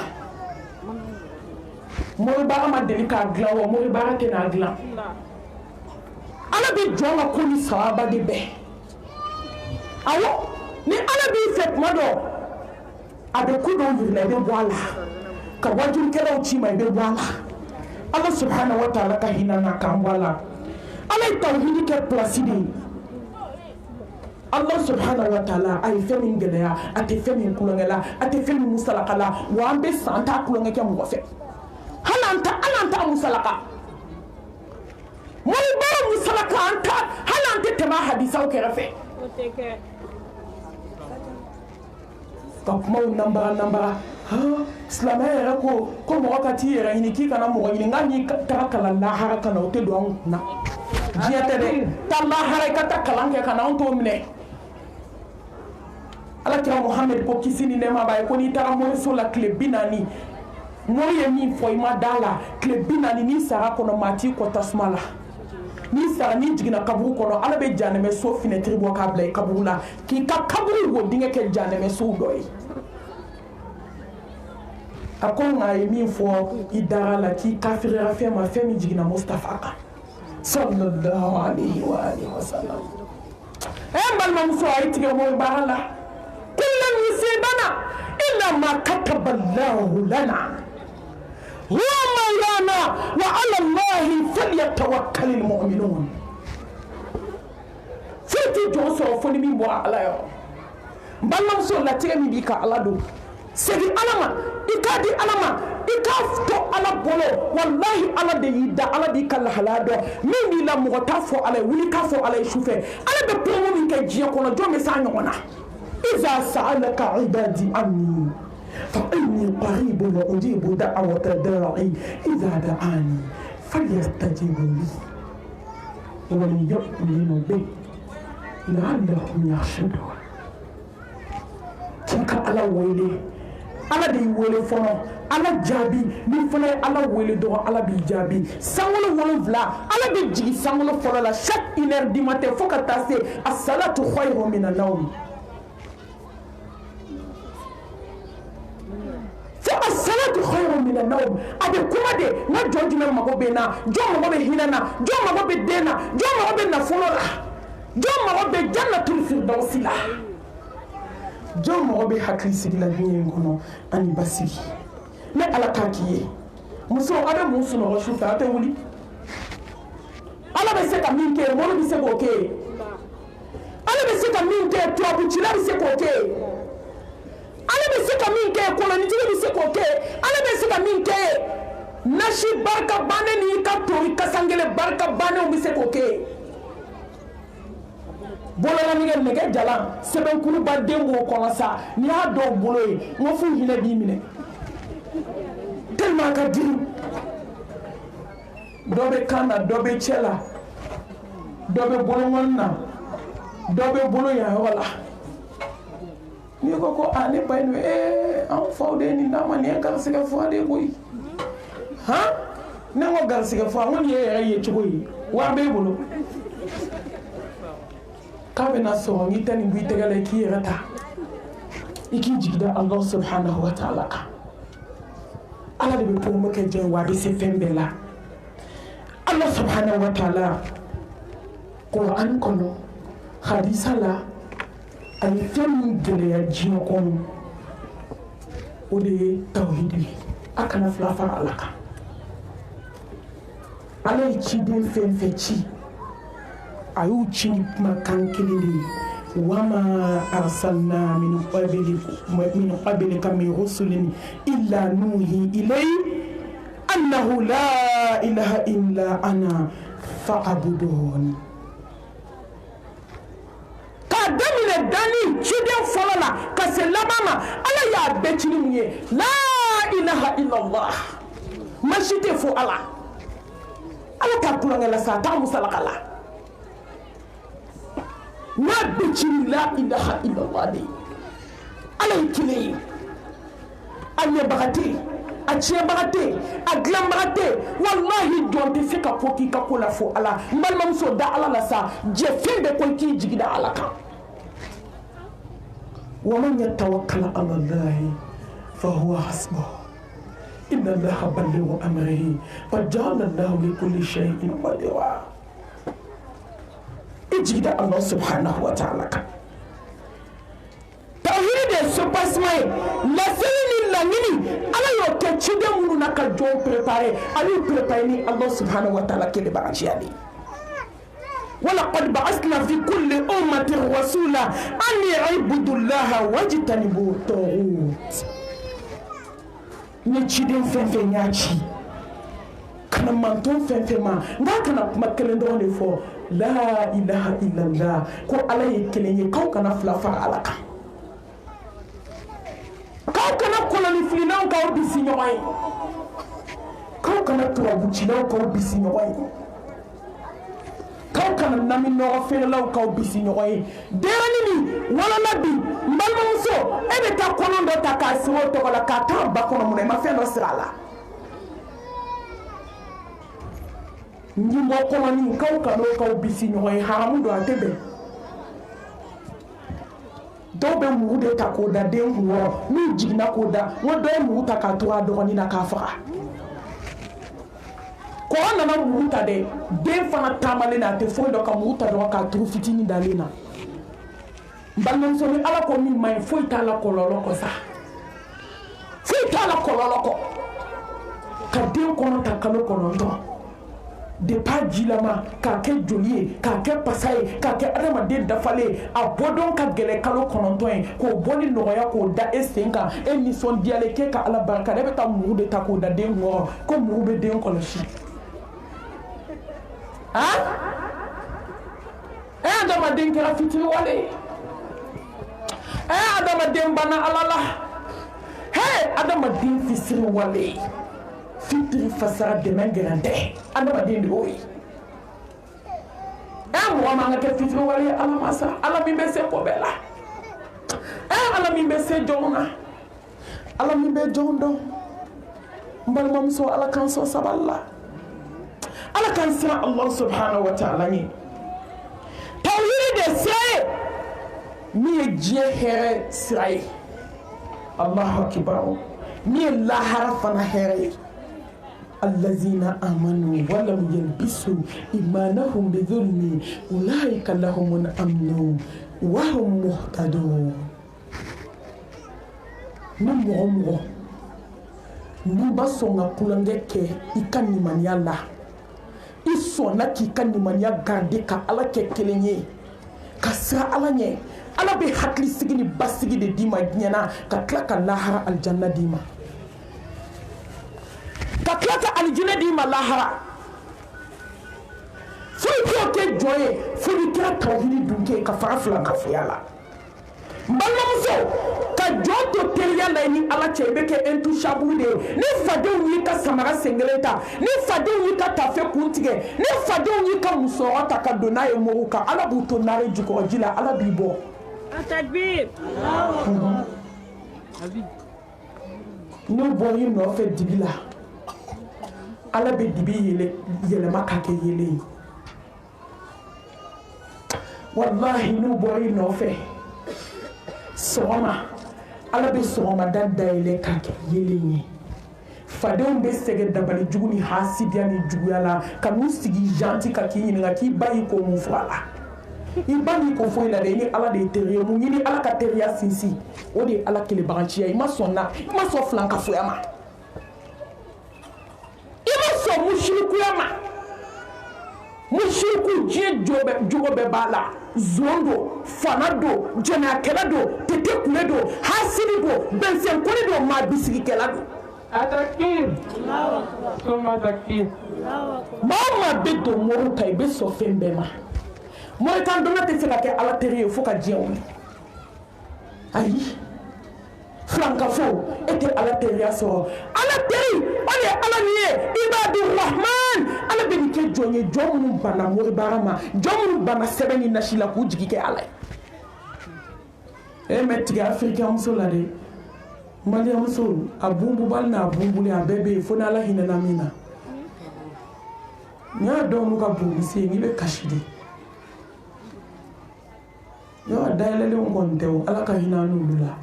moribaga ma deli k'a dilan wa moribaga tɛ n'a dilan ala bɛ jɔn ka ko ni sababa de bɛɛ awɔ ni ala b'i fɛ tuma dɔ a bɛ ko dɔw yirila i bɛ bɔ a la ka wajurukɛlaw ci ma i bɛ bɔ a la ala subhanahu wa ta'ala ka hinɛ na k'an bɔ a la ala ye tawhidi kɛ pilasi de ye Allah subhanahu wa ta'ala a ye fɛn min gɛlɛya a tɛ fɛn min kulonkɛ la a tɛ fɛn min musalaka la wa an bɛ san t'a kulonkɛ kɛ mɔgɔ fɛ hali an t'a musalaka moribaga musalaka hali an tɛ tɛmɛ a hadisaw kɛrɛfɛ ka kumaw nanbaga silamɛya yɛrɛ ko mɔgɔ ka t'i yɛrɛ ɲini k'i kana mɔgɔ ɲini nka n'i taga kalan lahara ka na o tɛ don anw kunna diɲɛ tɛ dɛ taa lahara i ka taa kalan kɛ ka na anw t'o minɛ alakira Muhammed ko kisi ni nɛɛma b'a ye ko n'i taara moriso la tile 40 mori ye min fɔ i ma da la tile 40 n'i sara kɔnɔ maa t'i kɔ tasuma la n'i sara n'i jiginna kaburu kɔnɔ ala bɛ janɛmɛ so finɛtiri bɔ k'a bila i kaburu la k'i ka kaburu wo dingɛ kɛ janɛmɛ sow dɔ ye a ko nka a ye min fɔ i dara la k'i kafirira fɛn ma fɛn min jiginna Mustafa kan sallallahu alaihi wa alihi wa sallam balimamuso a ye tigɛ moribaga la kullan yusibana illa ma kataba Allahu lana huwa mawlana wa ala Allahi falyatawakkalul mu'minun fiti jɔn sɔrɔ fo ni min bɔra ala yɔrɔ balimamuso latigɛ min b'i ka ala don segin ala ma i k'a di ala ma i k'a to ala bolo wallahi ala de y'i da ala b'i ka lahalaya dɔn min b'i la mɔgɔ t'a fɔ ala ye wuli k'a fɔ ala ye sufɛ ala bɛ promo min kɛ diɲɛ kɔnɔ jɔn bɛ s'a ɲɔgɔn na iza sa'alaka ibadi anni fa inni qaribun ujibu da'wata da'i iza da'ani falyastajibu li wa liyu'minu bi la'allahum yarshudun k'i ka ala wele ala de y'i wele fɔlɔ ala jaabi ni fana ye ala wele dɔrɔn ala b'i jaabi sankolo 7 ala bɛ jigin sankolo fɔlɔ la chaque 1 heure du matin fo ka taa se as-salatu khayrun min an-nawm fo as-salatu khayrun min an-nawm a bɛ kuma de n ka jɔn jumɛn mago bɛ n na jɔn mago bɛ hinɛ na jɔn mago bɛ den na jɔn mago bɛ nafolo la jɔn mago bɛ jannatul firdausi la jɔn mago bɛ hakili sigi la diɲɛ in kɔnɔ ani basigi ne ala k'a k'i ye muso a bɛ mun sunɔgɔ su fɛ a tɛ wuli ala bɛ se ka min kɛ mɔri bɛ se k'o kɛ ala bɛ se ka min kɛ tubabutila bɛ se k'o kɛ ala bɛ se ka min kɛ kɔnɔnitigi bɛ se k'o kɛ ala bɛ se ka min kɛ nasi barika bannen ni ka tori kasangele barika bannenw bɛ se k'o kɛ bololanɛgɛ nɛgɛ jalan sɛbɛnkuluba den b'o kɔnɔ sa n'i y'a dɔw bolo ye n ko f'u hinɛ b'i minɛ tellement ka diri dɔ bɛ kan na dɔ bɛ cɛ la dɔ bɛ bolokɔni na dɔ bɛ bolo yan yɔrɔ la n'i ko ne ba in anw faw de ye nin d'a ma nin ye garisigɛ fɔ de ye koyi ne ko garisigɛ fɔ n ko nin ye yɛrɛ ye cogo ye wa b'e bolo k'a bɛna sɔrɔ n'i tɛ nin bɔ i tɛgɛ la i k'i yɛrɛ ta i k'i jigi da Allah subhanahu wa ta'ala kan ala de bɛ promo kɛ jɔn wa a bɛ se fɛn bɛɛ la Allah subhanahu wa ta'ala Qur'an kɔnɔ hadisa la a ye fɛn min gɛlɛya diɲɛ kɔnɔ o de ye tawhidi ye a kana fila fara ala kan ala ye ciden fɛn fɛn ci a y'u ci ni kumakan kelen de ye wama arsalna min qablika min rusulin illa nuhi ilayhi annahu la ilaha illa ana fa'budun ka daminɛ dani ciden fɔlɔ la ka se laban ma ala y'a bɛɛ ci ni mun ye la ilaha illallah ma si tɛ fo ala t'a kulonkɛ la sa a t'a musalaka la n'a bɛ ci ni la ilaha illallah de ye ala ye kelen ye a ɲɛbaga tɛ yen a tiɲɛbaga tɛ yen a dilanbaga tɛ yen walahi jɔn tɛ se ka fɔ k'i ka ko la fo ala n balimamuso da ala la sa jɛ fɛn bɛɛ ko k'i jigi da ala kan ومن يتوكل على الله فهو حسبه إن الله بلغ أمره وجعل الله لكل شيء قدرا اجد الله سبحانه وتعالى توحيد السباسماي لا سيني لا نيني على يوكي تشيدي مونونا كجون بريباري على بريباري الله سبحانه وتعالى كده بغاشياني ولقد بعثنا في كل أمة رسولا أن يعبدوا الله واجتنبوا الطاغوت نيتشيدين فين ياتشي كنا مانتون فين ما نكنا مكلن دون فو لا إله إلا الله كو على يكلين كاو كنا فلافا على كاو كنا كولوني فلينا كاو بيسينيوي كاو كنا ترابوتشينا كاو بيسينيوي kaw kana nami nɔgɔ feerelaw kaw bisi ɲɔgɔn ye denni ni walala bi n balimamuso e bɛ taa kɔnɔ dɔ ta k'a sigi o tɔgɔ la k'a taa ba kɔnɔ mun na i ma fɛn dɔ siri a la ɲimɔ kɔnɔni kaw kan'o kaw bisi ɲɔgɔn ye haramu don a tɛ bɛn dɔw bɛ mugu de ta k'o da den kun kɔrɔ n'u jiginna k'o da n ko dɔ ye mugu ta k'a to a dɔgɔnin na k'a faga kɔrɔ nana mugu ta dɛ den fana taamalen na a tɛ foyi dɔn ka mugu ta dɔrɔn k'a turu fitinin dalen na n balimamuso ni ala ko min ma ɲi foyi t'a la kɔlɔlɔ kɔ sa foyi t'a la kɔlɔlɔ kɔ ka den kɔnɔ ta kalo 9 depuis jilama k'a kɛ joli ye k'a kɛ pasa ye k'a kɛ adamaden dafalen a bɔdɔn ka gɛlɛ kalo 9 ye k'o bɔli nɔgɔya k'o da e sen kan e nisɔndiyalen k'e ka ala barika e bɛ taa mugu de ta k'o da den kɔrɔ ko mugu bɛ den kɔlɔsi adamaden kɛra fitiri wale adamaden banna ala la adamaden fisiri wale fitiri fasara dɛmɛ gɛrɛn tɛ adamaden de y'o ye mɔgɔ man ka kɛ fitiri wale ye ala ma sa ala min bɛ se ko bɛɛ la ala min bɛ se jɔnw na ala min bɛ jɔnw dɔn n balimamuso ala k'an sɔn sabali la ala kan siran Allah subhanahu wa ta'ala ye tawhid de sira ye min ye diɲɛ hɛrɛ sira ye Allahu akbar min ye lahara fana hɛrɛ ye allazina amanu wa lam yalbisu imanahum bi dhulmi ulaika lahumul amnu wa hum muhtadun ni mɔgɔ n'u ba sɔn ka kulonkɛ kɛ i ka nimaniya la i sɔnna k'i ka nimaniya garder ka ala kɛ kelen ye ka siran ala ɲɛ ala bɛ hakilisigi ni basigi de d'i ma diɲɛ na ka tila ka lahara aljanna d'i ma ka tila ka alijinɛ d'i ma lahara foyi t'o kɛ jɔn ye fo n'i kɛra tawhidi dunke ka fara fila kafoya la n balimamuso ka jɔn to teriya la ni ala cɛ i bɛ kɛ intouchable de ye ni fadenw y'i ka samara senkelen ta ni fadenw y'i ka tafe kun tigɛ ni fadenw y'i ka musɔrɔ ta ka don n'a ye mɔgɔw kan ala b'u to nare jukɔrɔji la ala b'i bɔ takbir n'u bɔra i nɔfɛ dibi la ala bɛ dibi yɛlɛma ka kɛ yelen ye wallahi n'u bɔra i nɔfɛ sɔgɔma ala bɛ sɔgɔmada dayɛlɛ k'a kɛ yelen ye fadenw bɛ sɛgɛn dabali jugu ni hasidiya ni juguya la ka n'u sigi janti ka k'i ɲininka k'i ba y'i ko mun fɔ a la i ba n'i ko foyi la dɛ i ni ala de ye teri ye mun ɲini ala ka teriya sinsin o de ye ala kelebaganciya i ma sɔn filankafoya ma i ma sɔn musirikuya ma musiriku diɲɛ jogo bɛɛ b'a la zon do fana do jɛnɛyakɛla do tete kule do hasidi do bɛnsɛnkoli do maa bisigikɛla do Atakir. Soma takir. maa o maa bɛ don mori kan i bɛ sɔn fɛn bɛɛ ma moritan dɔnna tɛ se ka kɛ ala teri ye fo ka diɲɛ wuli ayi filankafo e tɛ ala teriya sɔrɔ ala teri o de ye ala min ye ibadu rahman ala bɛ nin kɛ jɔn ye jɔn minnu banna moribaara ma jɔn minnu banna sɛbɛn ni nasi la k'u jigi kɛ ala ye e metti Afrika muso la de mali muso abumbu bal na abumbu le abebe fo na la hinana mina nya do mu ka bu se ni be kashidi yo adale le ngonte o ala ka hinanu lula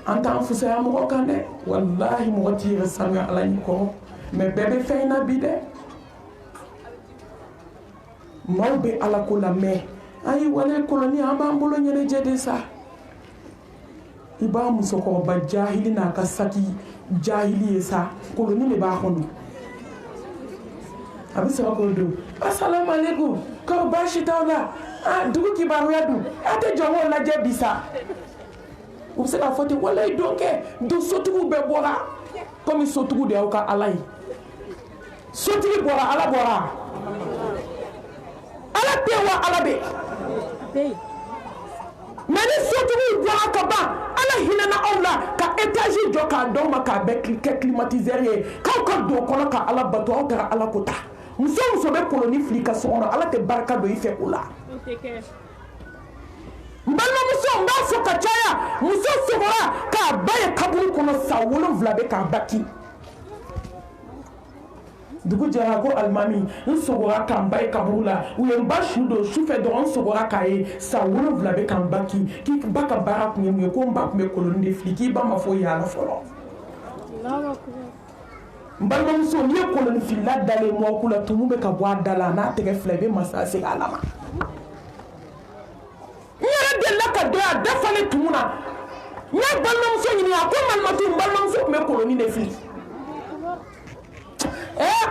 anta fusa ya mo kande wallahi mo tire sanga ala ni ko me bebe feyna bide mawbe ala ko la me ay wala koloni amba mbolo nyene jede sa iba muso ko ba jahili na ka saki jahili sa koloni le ba hono abisa ko do assalamu alaikum ko bashi tawla dugu ki ba yadu ate jowo la je bisa ou se la fote wala donke do sotugu be bora comme sotugu de ka alai sotugu bora ala tewa ala be mani sotugu bora ka ba ala hinana awla ka étage jo ka do ma ka be climatiser ka do kono ka ala bato o ka ala kota muso be koloni flika sono ala te barka do ife kula mbalo muso mba fo ka chaya muso sobora ka baye kaburu kono sawolo vlabe ka baki dugu jara ko almami nsogora ka baye kaburu la uye mba shudo shufe do nsogora ka e sawolo vlabe ka baki ki baka bara kunye ko mba kume koloni de fliki ba mafo ya la folo mbalo muso ni koloni filla dale mo kula tumube ka bwa dala na tege flebe masase alama ka doya dafale tumuna nya balma muso nyini ko malmatu balma muso me koloni ne fi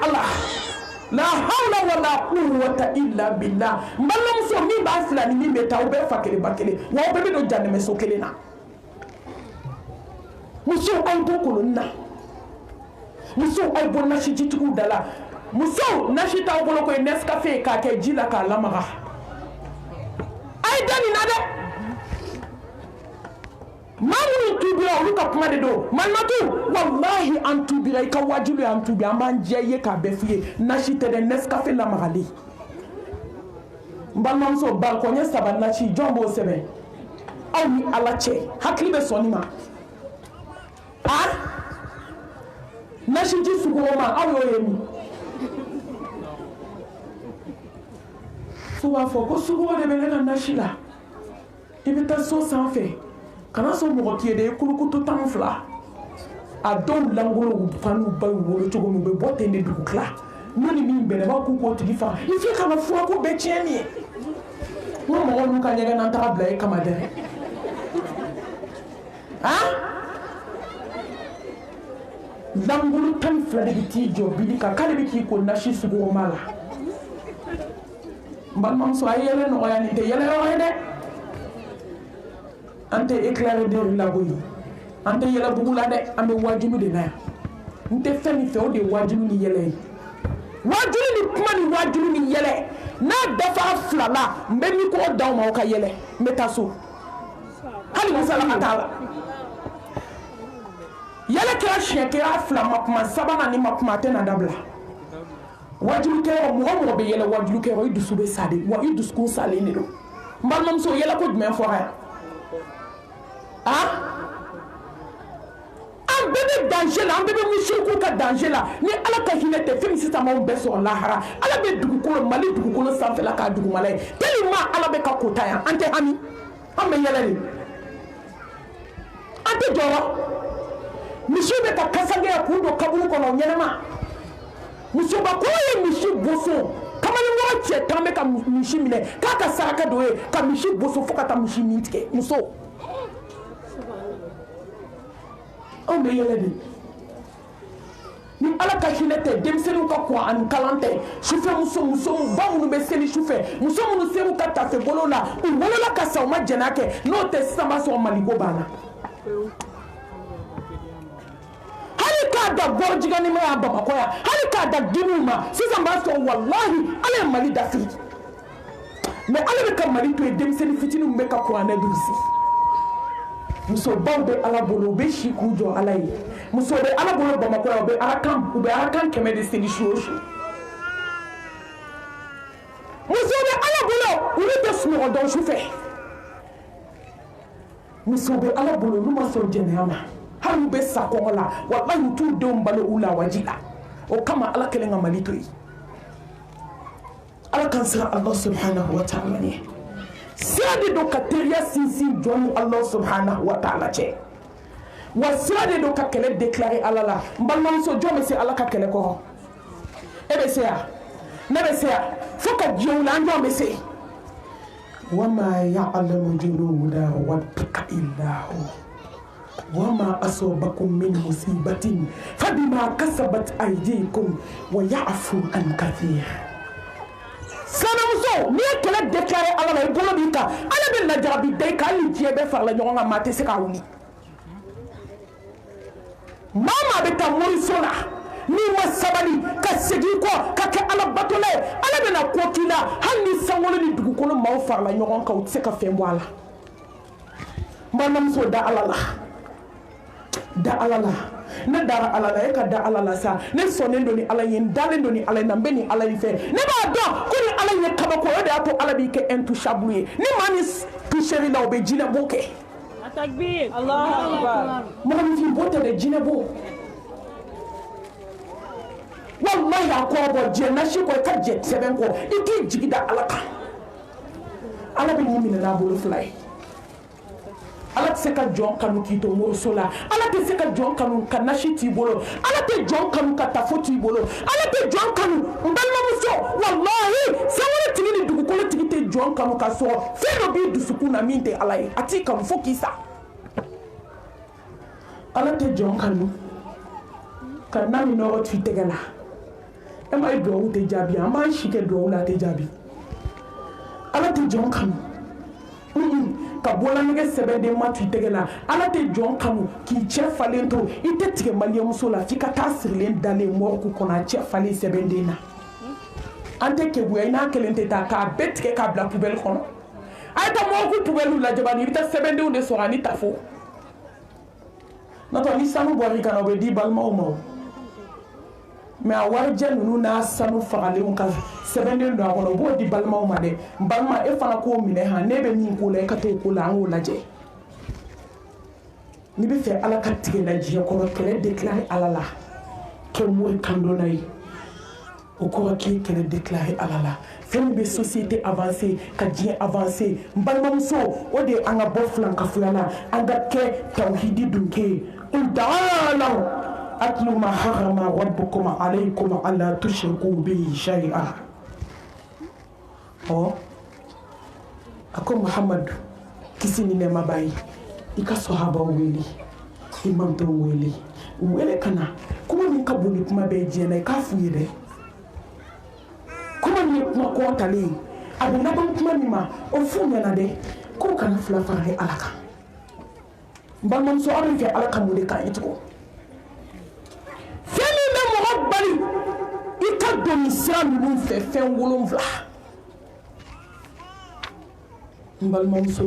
Allah la hawla wala quwwata illa billah balma muso mi ba fulani mi be taw be fakele bakele wo be do janne me so kelena muso ay bo koloni na muso ay bo na shi jitugu dala muso na shi taw bolo ko Nescafe ka ke jila ka lamaga ay dani na de mamu tubira oluka kuma de do manmatu wallahi an tubira ka wajulu an tubi amman jeye ka befiye nashite de Nescafe la magali mbalmam so bal ko nya saban na ci jombo sebe aw ni ala che hakli be sonima nashi ji sugoma aw yo yemi suwa fo ko sugo de be na nashila ibita so sanfe kana so mo ki de kulukutu tamfla a don langolo fanu ba wolo chogo mo be bote ne du kla noni mi bele ba ku ko tigi fa ifi kana fu ko be chemi mo mo onu ka nyega na tabla e kama de langolo tamfla de ti jo bi ka kale bi ki ko nashi sugo mala mbal mam so ayele no ya ni te yele o de ante éclairé de la boyi ante yela bugula de ambe wajulu de na nte femi fe o de wajulu ni yele wajulu ni kuma ni wajulu ni yele na dafa flala mbe mi ko daw ma o ka yele metaso hali musala matala yele kira shekira flama kuma sabana ni makuma tena dabla wajulu ke o mo be yele wajulu ke o idusu be sade wa idusu ko sale ni do mbal mam so yele ko dmen fo ha an bebe danger la an bebe mushriku ka danger la ni ala ka hinete femi sita ma be so lahara ala be dugukolo mali dugukolo sanfɛ la ka dugumala tellement ala be ka kota ya ante hami an be yɛlɛ ni ante jɔrɔ misi be ka kasange ya kun do kaburu kɔnɔ ɲɛnɛma musoba ko ye misi boso kamalen mɔgɔ cɛ tan be ka misi minɛ k'a ka saraka do ye ka misi boso fo ka taa misi min tigɛ muso on be yele de ni ala ka hinɛ tɛ denmisɛnninw ka kɔn ani kalan tɛ sufɛ muso ba minnu bɛ seli sufɛ muso minnu selu ka tafe bolo la u wolola ka sa u ma jɛnɛ kɛ n'o tɛ sisan b'a sɔrɔ maliko banna hali k'a da bɔrɔjigɛni ma y'a Bamakɔ yan hali k'a da giniw ma sisan b'a sɔrɔ walahi ala ye Mali dafiri mais ala bɛ ka Mali to yen denmisɛnnin fitininw bɛ ka kuranɛ durusi muso baw be ala bolo be si k'u jɔ ala ye muso be ala bolo Bamakɔ yan u bɛ arakan kɛmɛ de seli su o su muso be ala bolo olu tɛ sunɔgɔ dɔn su fɛ muso bɛ ala bolo n'u ma sɔn jɛnɛya ma hali bɛ sa kɔngɔ la wallahi t'u denw balo u la waji la o kama ala kelen ka mali to yen ala kan sira Allah subhanahu wa ta'ala ɲɛ sira de don ka teriya sinsin jɔn ni Allah subhanahu wa ta'ala cɛ wa sira de don ka kɛlɛ déclarer ala la n balimamuso jɔn bɛ se ala ka kɛlɛ kɔrɔ e bɛ se yan ne bɛ se yan fo ka diɲɛ wuli an jɔn bɛ se وما يعلم جنود ربك إلا هو وما أصابكم من مصيبة فبما كسبت أيديكم ويعفو عن كثير sanamuso ni ye kɛlɛ déclarer ala la i bolo b'i kan ala bɛ lajarabi da i kan hali diɲɛ bɛɛ farala ɲɔgɔn kan maa tɛ se k'a wuli maa maa bɛ taa moriso la n'i ma sabali ka segin kɔ ka kɛ ala batola ye ala bɛna ko k'i la hali ni sankolo ni dugukolo maaw farala ɲɔgɔn kan u tɛ se ka fɛn bɔ a la n balimamuso da ala la da ala la ne dara ala la e ka da ala la sa ne sɔnnen don ni ala ye n dalen don ni ala ye na n bɛ ni ala in fɛ ne b'a dɔn ko ni ala ye kabako o de y'a to ala b'i kɛ intouchable ye ni maa min touché la o bɛ jinɛbo kɛ takbir Allahu akbar mɔgɔninfin bo tɛ dɛ jinɛbo wallahi a kɔrɔ bɔ jɛ nasi kɔ i ka jɛ sɛbɛn kɔ i k'i jigi da ala kan ala bɛ nin minɛ n'a bolo fila ye ala tɛ se ka jɔn kanu k'i to moriso la ala tɛ se ka jɔn kanu ka nasi t'i bolo ala tɛ jɔn kanu ka tafo t'i bolo ala tɛ jɔn kanu n balimamuso wallahi sankolo tigi ni dugukolo tigi tɛ jɔn kanu ka sɔrɔ fɛn dɔ b'i dusukun na min tɛ ala ye a t'i kanu fo k'i sa ala tɛ jɔn kanu ka na min nɔgɔ t'i tɛgɛ la e ma ye duwawu tɛ jaabi an b'an si kɛ duwawu la a tɛ jaabi ala tɛ jɔn kanu ka bɔlanɛgɛ sɛbɛnden ma to i tɛgɛ la ala tɛ jɔn kanu k'i cɛ falen to i tɛ tigɛ maliyɛmuso la f'i ka taa sirilen dalen mɔriku kɔnɔ a cɛ falen sɛbɛnden na an tɛ keguya i n'a kelen tɛ taa k'a bɛɛ tigɛ k'a bila poubelle kɔnɔ a ye taa mɔriku poubelle lajɛ bani i bɛ taa sɛbɛndenw de sɔrɔ ani tafo n'o tɛ ni sanu bɔra i kan na o bɛ di balimaw ma o mais a warijɛ ninnu n'a sanu fagalenw ka sɛbɛnden don a kɔnɔ o b'o di balimaw ma dɛ n balima e fana k'o minɛ han ne bɛ min ko la e ka t'o ko la an k'o lajɛ n'i bɛ fɛ ala ka tigɛ la diɲɛ kɔnɔ kɛlɛ déclarer ala la kɛ mori kandonna ye o kɔrɔ k'i kɛlɛ déclarer ala la fɛn min bɛ société avancer ka diɲɛ avancer n balimamuso o de ye an ka bɔ filankafoya la an ka kɛ tawhidi dunke ye ta'alaw atlu ma harama rabbukum alaykum alla tushriku bihi shay'a ako Muhammadu kisi ni nɛɛma b'a ye i ka sahaba wele i mantow wele kana kuma min ka bon ni kuma bɛɛ diɲɛ na i k'a f'u ye dɛ kuma min ye kuma kɔntalen ye a bɛ laban kuma min ma o f'u ɲɛna dɛ k'u kana fila fara ni ala kan n balimamuso aw bɛ fɛ ala ka mun de k'an ye tugun fɛn min bɛ mɔgɔ bali i ka don nin sira ninnu fɛ fɛn 7 n balimamuso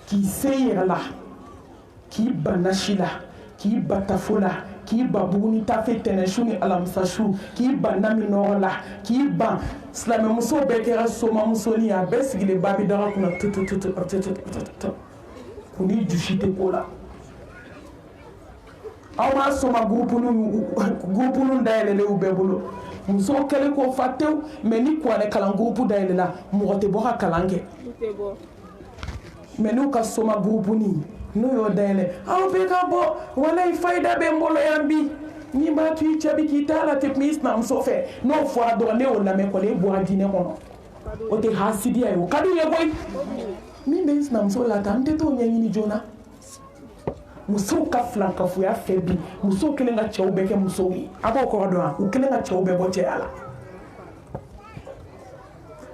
k'i se i yɛrɛ la k'i ba nasi la k'i ba tafo la k'i ba buguni tafe tɛnɛsu ni alamisasu k'i ba nami nɔgɔ la k'i ban silamɛmuso bɛɛ kɛra somamusonin ye a bɛɛ sigilen ba bi daga kunna k'u ni jusi tɛ ko la aw ma soma gurupunu dayɛlɛlenw bɛɛ bolo musow kɛlen k'o fa tewu mais ni kuranɛ kalan gurupu dayɛlɛla mɔgɔ tɛ bɔ ka kalan kɛ mais n'u ka soma gurupuni n'u y'o dayɛlɛ aw bɛɛ ka bɔ walayi fayida bɛ n bolo yan bi n'i b'a to i cɛ bi k'i ta la tɛ kuma i sinamuso fɛ n'o fɔra dɔrɔn ne y'o lamɛn kɔni e bɔra diinɛ kɔnɔ o tɛ hasidiya ye o ka d'u ye koyi min bɛ n sinamuso la ta n tɛ t'o ɲɛɲini joona musow ka filankafoya fɛ bi musow kelen ka cɛw bɛɛ kɛ musow ye a b'o kɔrɔ dɔn wa u kelen ka cɛw bɛɛ bɔ cɛya la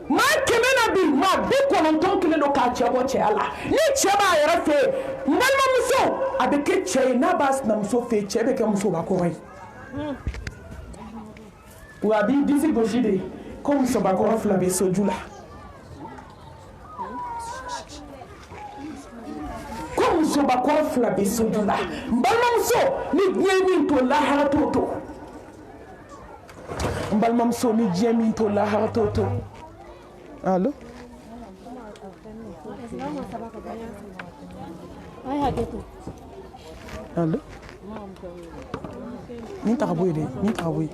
maa 100 na bi maa 90 kelen don k'a cɛ bɔ cɛya la ni cɛ b'a yɛrɛ fɛ yen n balimamuso a bɛ kɛ cɛ ye n'a b'a sinamuso fɛ yen cɛ bɛ kɛ musobakɔrɔ ye wa a b'i disi gosi de ko musobakɔrɔ 2 bɛ soju la musobakɔrɔ 2 bɛ soju la n balimamuso ni diɲɛ min to lahara t'o to n balimamuso ni diɲɛ min to lahara t'o to allo allo ni taraboy de ni taraboy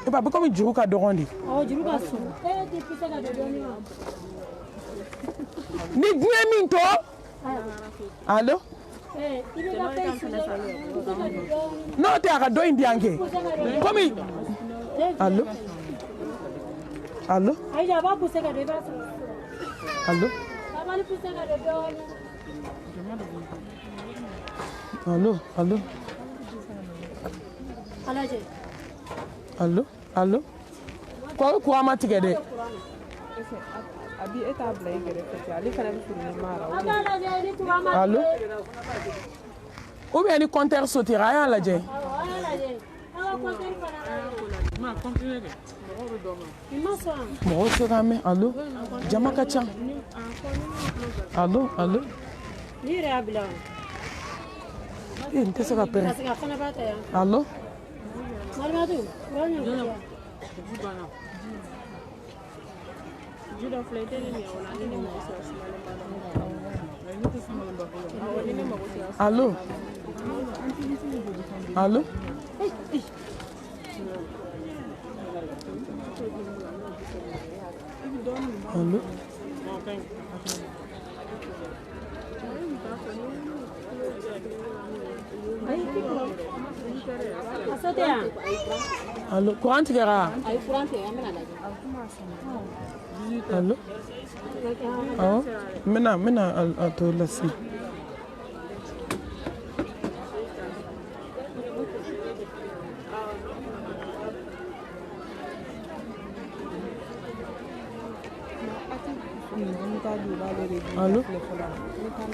e ba comme juru ka dogondi juru ka so ti pisa ka doni ni gwe min to allo no te aka do indi anke comme allo allo ai ja ba puse ka de ba allo ba ni puse ka de doni allo allo alaje allo allo ko amatige de abi eta blay gere fati ali kana bisu ni mara allo ou bien ni compteur sautera ya laje ma continue de mo so game allo jama ka chan allo allo ni re abla nte se ka pere allo marmadu ronya allo allo allo allo courant tigera allo oh mina to lasi allo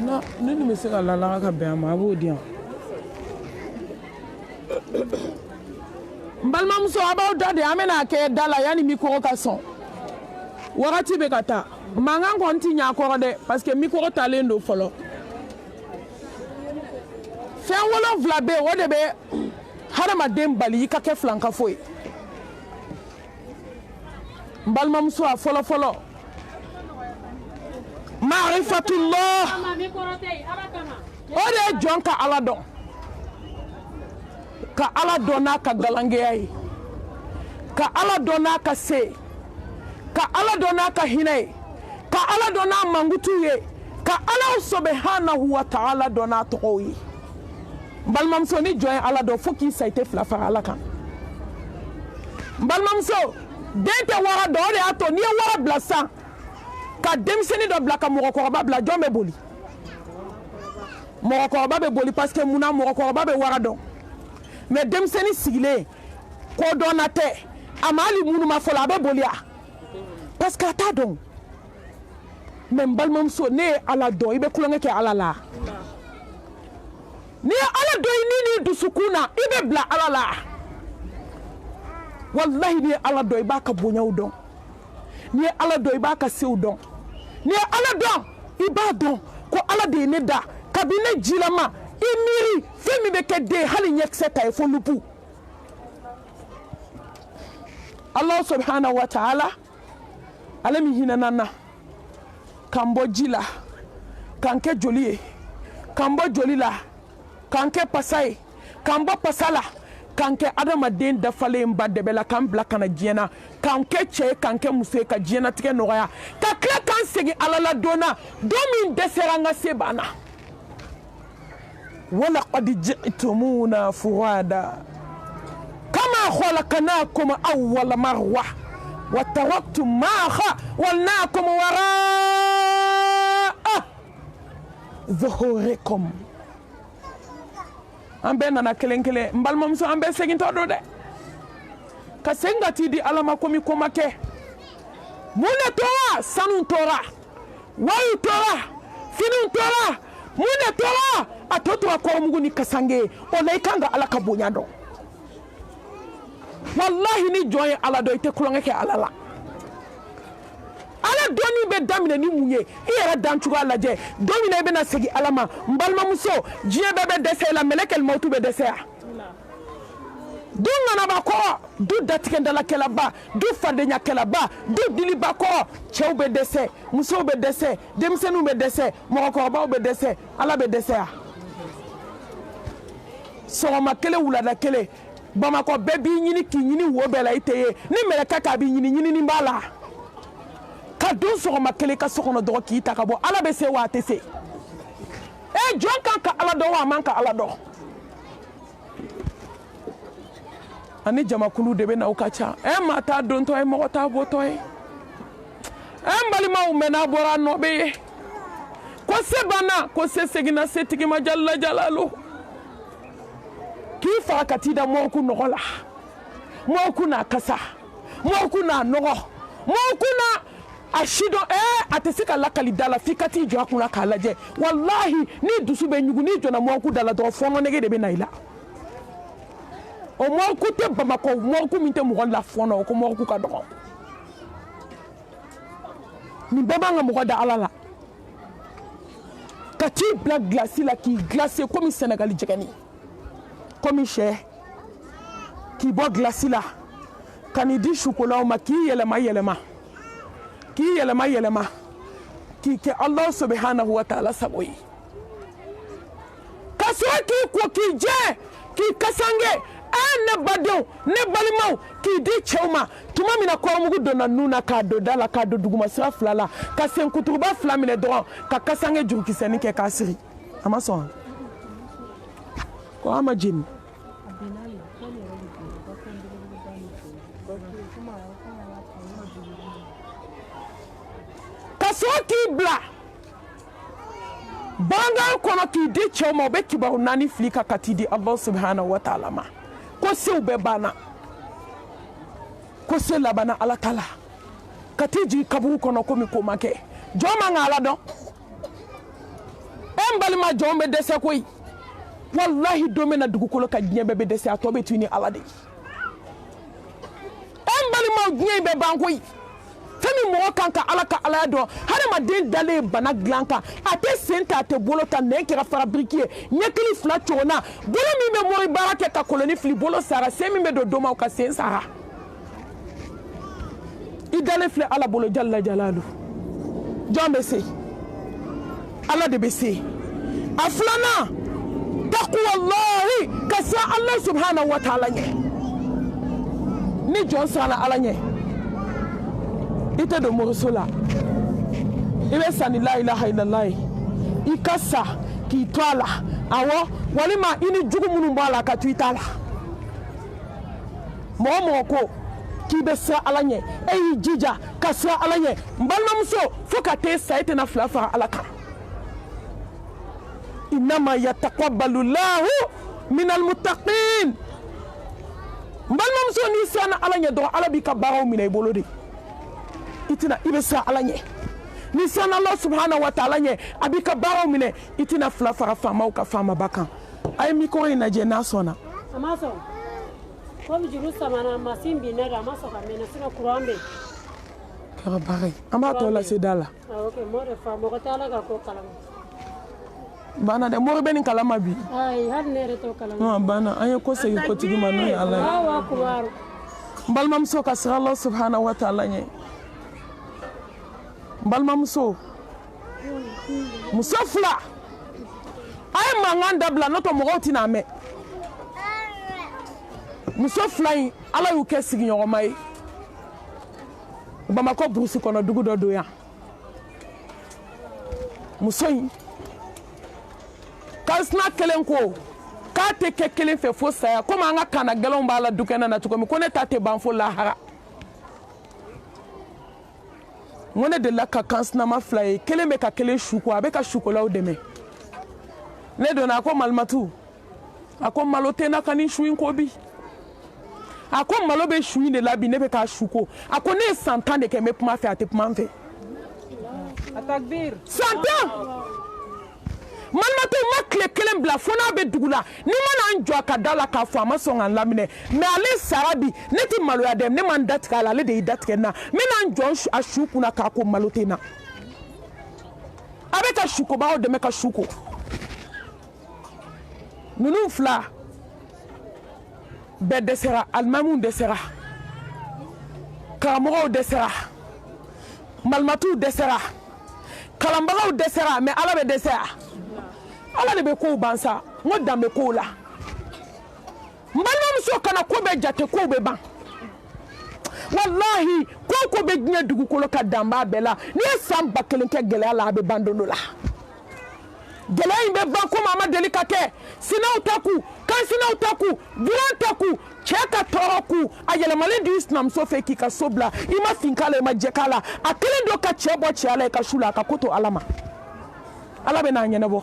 na ni me se ka la ka be ma bo dia mbalma muso abaw dade amena ke dala yani mikoro ka son wakati be kata mangan konti nya ko de parce que mikoro talendo folo fe wolo vlabe wode be harama dem bali ka ke flanka foy mbalma muso a folo folo ma'rifatullah ode jonka ala don ka ala dona ka galangeya ye ka ala dona ka se ka ala dona ka hinɛ ka ala dona mangutu ye ka ala subhanahu wa ta'ala dona tɔgɔw ye balimamuso ni jɔn ye ala dɔn fo k'i sayite fila fara ala kan balimamuso den tɛ wara dɔn o de y'a to n'i ye wara bila san ka denmisɛnnin dɔ bila ka mɔgɔkɔrɔba bila jɔn bɛ boli mɔgɔkɔrɔba bɛ boli parce que munna mɔgɔkɔrɔba bɛ wara dɔn mais denmisɛnnin sigilen ko dɔnna tɛ a ma hali minnu ma fɔlɔ a bɛ boli a parce que a t'a dɔn mais n balimamuso ne ye ala dɔn i bɛ kulonkɛ kɛ ala la n'i ye ala dɔn i ni n'i dusukun na i bɛ bila ala la walahi n'i ye ala dɔn i b'a ka bonyaw dɔn n'i ye ala dɔn i b'a ka sew dɔn n'i ye ala dɔn i b'a dɔn ko ala de ye ne da kabini ne jilama i miiri fɛn min bɛ kɛ den hali ɲɛkisɛ ta ye fo lupu Allah subhanahu wa ta'ala ale min hinɛna na k'an bɔ ji la k'an kɛ joli ye k'an bɔ joli la k'an kɛ pasa ye k'an bɔ pasa la k'an kɛ adamaden dafalen ba dɛbɛ la k'an bila kana diɲɛ na k'an kɛ cɛ ye k'an kɛ muso ye ka diɲɛnatigɛ nɔgɔya ka tila k'an segin ala la don na don min dɛsɛra an ka se b'an na ولقد جئتمونا فرادا كما خلقناكم أول مرة وتركتم ما خولناكم وراء ظهوركم ambe nana kelen kelen mbalma muso ambe segin todo de ka sengati di alama komi komake mune tora sanu tora wayu tora finu tora mune tora atoto akwa Mungu ni kasange ona ikanga ala ka bonya do wallahi ni joye ala do ite kulonge ke ala la ala doni be damine ni munye iyara danchu ala je domine be na segi alama mbalma muso jiye bebe dese la melekel mautu be dese du ŋanaba kɔrɔ du datigɛndalakɛlaba du fadenyakɛlaba du diliba kɔrɔ cɛw bɛ dɛsɛ musow bɛ dɛsɛ denmisɛnninw bɛ dɛsɛ mɔgɔkɔrɔbaw bɛ dɛsɛ ala bɛ dɛsɛ ya sɔgɔma kelen wulada kelen Bamakɔ bɛɛ b'i ɲini k'i ɲini wo bɛɛ la i tɛ ye ni mɛlɛkɛ k'a b'i ɲini ɲinini b'a la ka don sɔgɔma kelen ka so kɔnɔ dɔrɔn k'i ta ka bɔ ala bɛ se wa a tɛ se jɔn kan ka ala dɔn wa a man ka ala dɔn ani jamakulu de bɛ na o ka ca maa t'a dontɔ ye mɔgɔ t'a bɔtɔ ye n balimaw mɛn'a bɔra a nɔ bɛ ye ko se banna ko se seginna setigi ma jalala jalalu k'i fara ka t'i da mɔriku nɔgɔ la mɔriku n'a kasa mɔriku n'a nɔgɔ mɔriku n'a a si dɔn a tɛ se ka lakali da la f'i ka t'i jɔ a kun na k'a lajɛ walahi ni dusu bɛ ɲugun n'i jɔnna mɔriku da la dɔrɔn fɔɔnɔ nege de bɛ na i la o mɔriku tɛ Bamakɔ mɔriku min tɛ mɔgɔ la fɔɔnɔ o ko mɔriku ka dɔgɔ nin bɛɛ b'an ka mɔgɔ da ala la ka t'i bila glasi la k'i glacé komi Sénégali jɛgɛni komi sɛ k'i bɔ glasi la ka n'i di sukolaw ma k'i yɛlɛma yɛlɛma k'i yɛlɛma yɛlɛma k'i kɛ Alahu subhanahu wa ta'ala sago ye ka sɔrɔ k'i ko k'i jɛ k'i kasange ne badenw ne balimaw k'i di cɛw ma tuma min na kɔrɔmugu donna nun na k'a don da la k'a don duguma sira fila la ka senkuturuba fila minɛ dɔrɔn ka kasange jurukisɛni kɛ k'a siri a ma sɔn ko a ma jeni ka sɔrɔ k'i bila bangan kɔnɔ k'i di cɛw ma o bɛ kibaru naani fili ka t'i di Alahu subhanahu wa ta'ala ma ko sew bɛɛ banna ko se labanna ala ta la ka t'i jigin kaburu kɔnɔ komi ko ma kɛ jɔn man ka ala dɔn n balima jɔn bɛ dɛsɛ koyi wallahi don min na dugukolo ka diɲɛ bɛɛ bɛ dɛsɛ a tɔ bɛ to ni ala de ye n balima diɲɛ bɛ ban koyi fɛn min mɔgɔ kan ka ala ka alaya dɔn hadamaden dalen bana dilan kan a tɛ sen ta a tɛ bolo ta nɛn kɛra farabiriki ye ɲɛkili fila cogo bolo min bɛ mori baara kɛ ka koloni fili bolo sara sen min bɛ don domaw ka sen sara i dalen filɛ ala bolo jalala jalalu jɔn bɛ se ala de bɛ se a filanan taqwallahi ka se ala subhanahu wa ta'ala ɲɛ ni jɔn sara ala ɲɛ i tɛ don moriso la i bɛ sa ni la ilaha illallah ye i ka sa k'i to a la awɔ walima i ni jugu minnu b'a la ka to i t'a la mɔgɔ mɔgɔ ko k'i bɛ siran ala ɲɛ e y'i jija ka siran ala ɲɛ n balimamuso fo ka t'e sa e tɛna fila fara ala kan innama yataqabbalu llahu minal muttaqin n balimamuso n'i siranna ala ɲɛ dɔrɔn ala b'i ka baaraw minɛ i bolo de i bɛ siran ala ɲɛ ni siranna Allah subhanahu wa ta'ala ɲɛ a b'i ka baaraw minɛ i tɛna fila fara faamaw ka faamaba kan a ye mikoro in lajɛ n'a sɔnna a ma sɔn komi juru samana masin bin ne da a ma sɔn ka mɛnɛ sinɔ kuran bɛ kɛra baara ye an b'a tɔ lase da la ok mɔgɔ de fa mɔgɔ tɛ ala ka ko kalama banna dɛ mori bɛ nin kalama bi ayi hali ne yɛrɛ t'o kalama banna an ye ko segin kotigi ma n'o ye ala ye awa kubaru n balimamuso ka siran Allah subhanahu wa ta'ala ɲɛ n balimamuso muso fila a ye mankan dabila n'o tɛ mɔgɔw tɛna mɛn muso fila in ala y'u kɛ sigiɲɔgɔnma ye Bamakɔ burusi kɔnɔ dugu dɔ don yan muso in kansina kelen ko k'a tɛ kɛ kelen fɛ fo saya komi an ka kana gɛlɛnw b'a la dukɛnɛ na cogo min ko ne ta tɛ ban fo lahara n ko ne delila ka kansinama fila ye kelen bɛ ka kelen suko a bɛ ka sukolaw dɛmɛ ne donna a ko malimatu a ko malo tɛ n na ka nin su in ko bi a ko malo bɛ su in de la bi ne bɛ k'a suko a ko ne ye san 10 de kɛ n bɛ kuma fɛ a tɛ kuma n fɛ san 10 malimatu ma tile kelen bila fo n'a bɛ dugu la ni ma na n jɔ a ka da la k'a fɔ a ma sɔn ka n laminɛ mais ale sara bi ne tɛ maloya dɛ ne ma n datigɛ a la ale de y'i datigɛ n na n bɛna n jɔ a su kunna k'a ko malo tɛ n na a bɛ ka sukobaw dɛmɛ ka suko ninnu fila bɛɛ dɛsɛra alimamiw dɛsɛra karamɔgɔw dɛsɛra malimatuw dɛsɛra kalanbagaw dɛsɛra mais ala bɛ dɛsɛra ala de bɛ kow ban sa n ko dan bɛ kow la n balimamuso kana ko bɛɛ jate kow bɛ ban wallahi ko bɛ diɲɛ dugukolo ka dan b'a bɛɛ la n'i ye san 1000 kɛ gɛlɛya la a bɛ ban don dɔ la gɛlɛya in bɛ ban komi a ma deli ka kɛ sinaw ta ku kansinaw ta ku buran ta ku cɛ ka tɔɔrɔ ku a yɛlɛmalen di sinamuso fɛ k'i ka so bila i ma fin k'a la i ma jɛ k'a la a kelen don ka cɛ bɔ cɛya la i ka su la a ka ko to ala ma ala bɛ n'a ɲɛnabɔ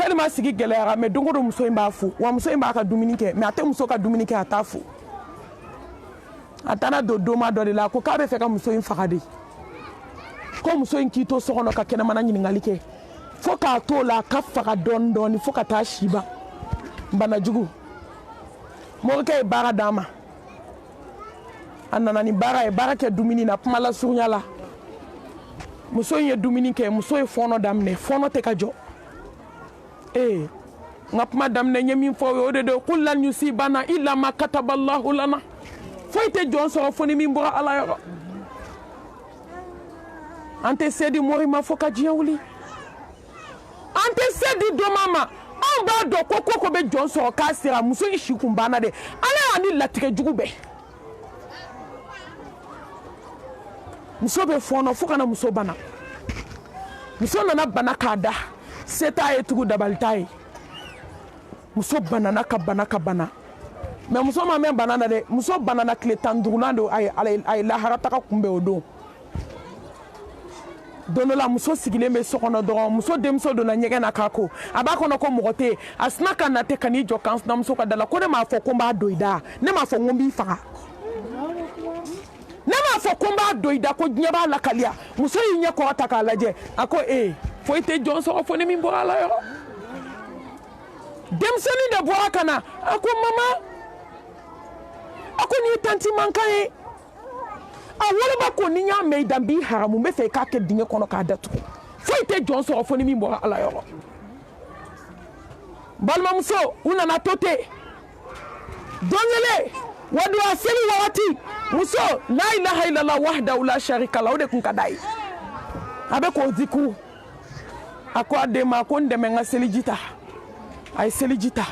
tellement sigi gɛlɛyara mais don o don muso in b'a fo wa muso in b'a ka dumuni kɛ mais a tɛ muso ka dumuni kɛ a t'a fo a taara don doma dɔ de la ko k'a bɛ fɛ ka muso in faga de ko muso in k'i to so kɔnɔ ka kɛnɛmana ɲininkali kɛ fo k'a to la ka faga dɔɔni dɔɔni fo ka taa si ban bana jugu morikɛ ye baara d'a ma a nana ni baara ye baara kɛ dumuni na kuma la surunya la muso in ye dumuni kɛ muso ye fɔɔnɔ daminɛ fɔɔnɔ tɛ ka jɔ n ka kuma daminɛ n ye min fɔ o ye o de don qul lan yusibana illa ma kataballahu lana foyi tɛ jɔn sɔrɔ fo ni min bɔra ala yɔrɔ an tɛ se di mori ma fo ka diɲɛ wuli an tɛ se di dɔma ma anw b'a dɔn ko ko bɛ jɔn sɔrɔ k'a sera muso in si kun banna dɛ ala y'a ni latigɛ jugu bɛɛ muso bɛ fɔɔnɔ fo kana muso bana muso nana bana k'a da se t'a ye tugu dabali t'a ye muso banana ka bana mais muso ma mɛn bana na dɛ muso banana tile 15nan don a ye lahara taga kunbɛn o don don dɔ la muso sigilen bɛ so kɔnɔ dɔrɔn muso denmuso donna ɲɛgɛn na k'a ko a b'a kɔnɔ ko mɔgɔ tɛ yen a sina ka na ten ka n'i jɔ kansinamuso ka da la ko ne m'a fɔ ko n b'a don i da ne m'a fɔ ko n b'i faga ne m'a fɔ ko n b'a don i da ko diɲɛ b'a lakaliya muso y'i ɲɛ kɔrɔ ta k'a lajɛ a ko foyi tɛ jɔn sɔrɔ fo ni min bɔra a la yɔrɔ denmisɛnnin de bɔra ka na a ko mama a ko nin ye tanti mankan ye a woloba ko ni n y'a mɛn i da n b'i haramu n bɛ fɛ i k'a kɛ dingɛ kɔnɔ k'a datugu foyi tɛ jɔn sɔrɔ fo ni min bɔra ala yɔrɔ balimamuso u nana to ten don kelen waduwa seli wagati muso la ilaha illallah wahdahu la sharika la o de kun ka d'a ye a bɛ k'o zikuru a ko a den ma ko n dɛmɛ n ka seliji ta a ye seliji ta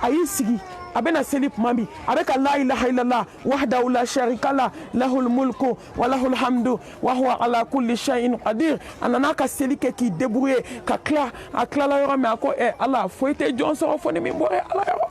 a y'i sigi a bɛna seli tuma min a bɛ ka la ilaha illallah wahdahu la sharika la lahul mulku wa lahul hamdu wa huwa ala kulli shay'in qadir a nana ka seli kɛ k'i débrouiller ka tila a tilala yɔrɔ min a ko ala foyi tɛ jɔn sɔrɔ fo ni min bɔra ala yɔrɔ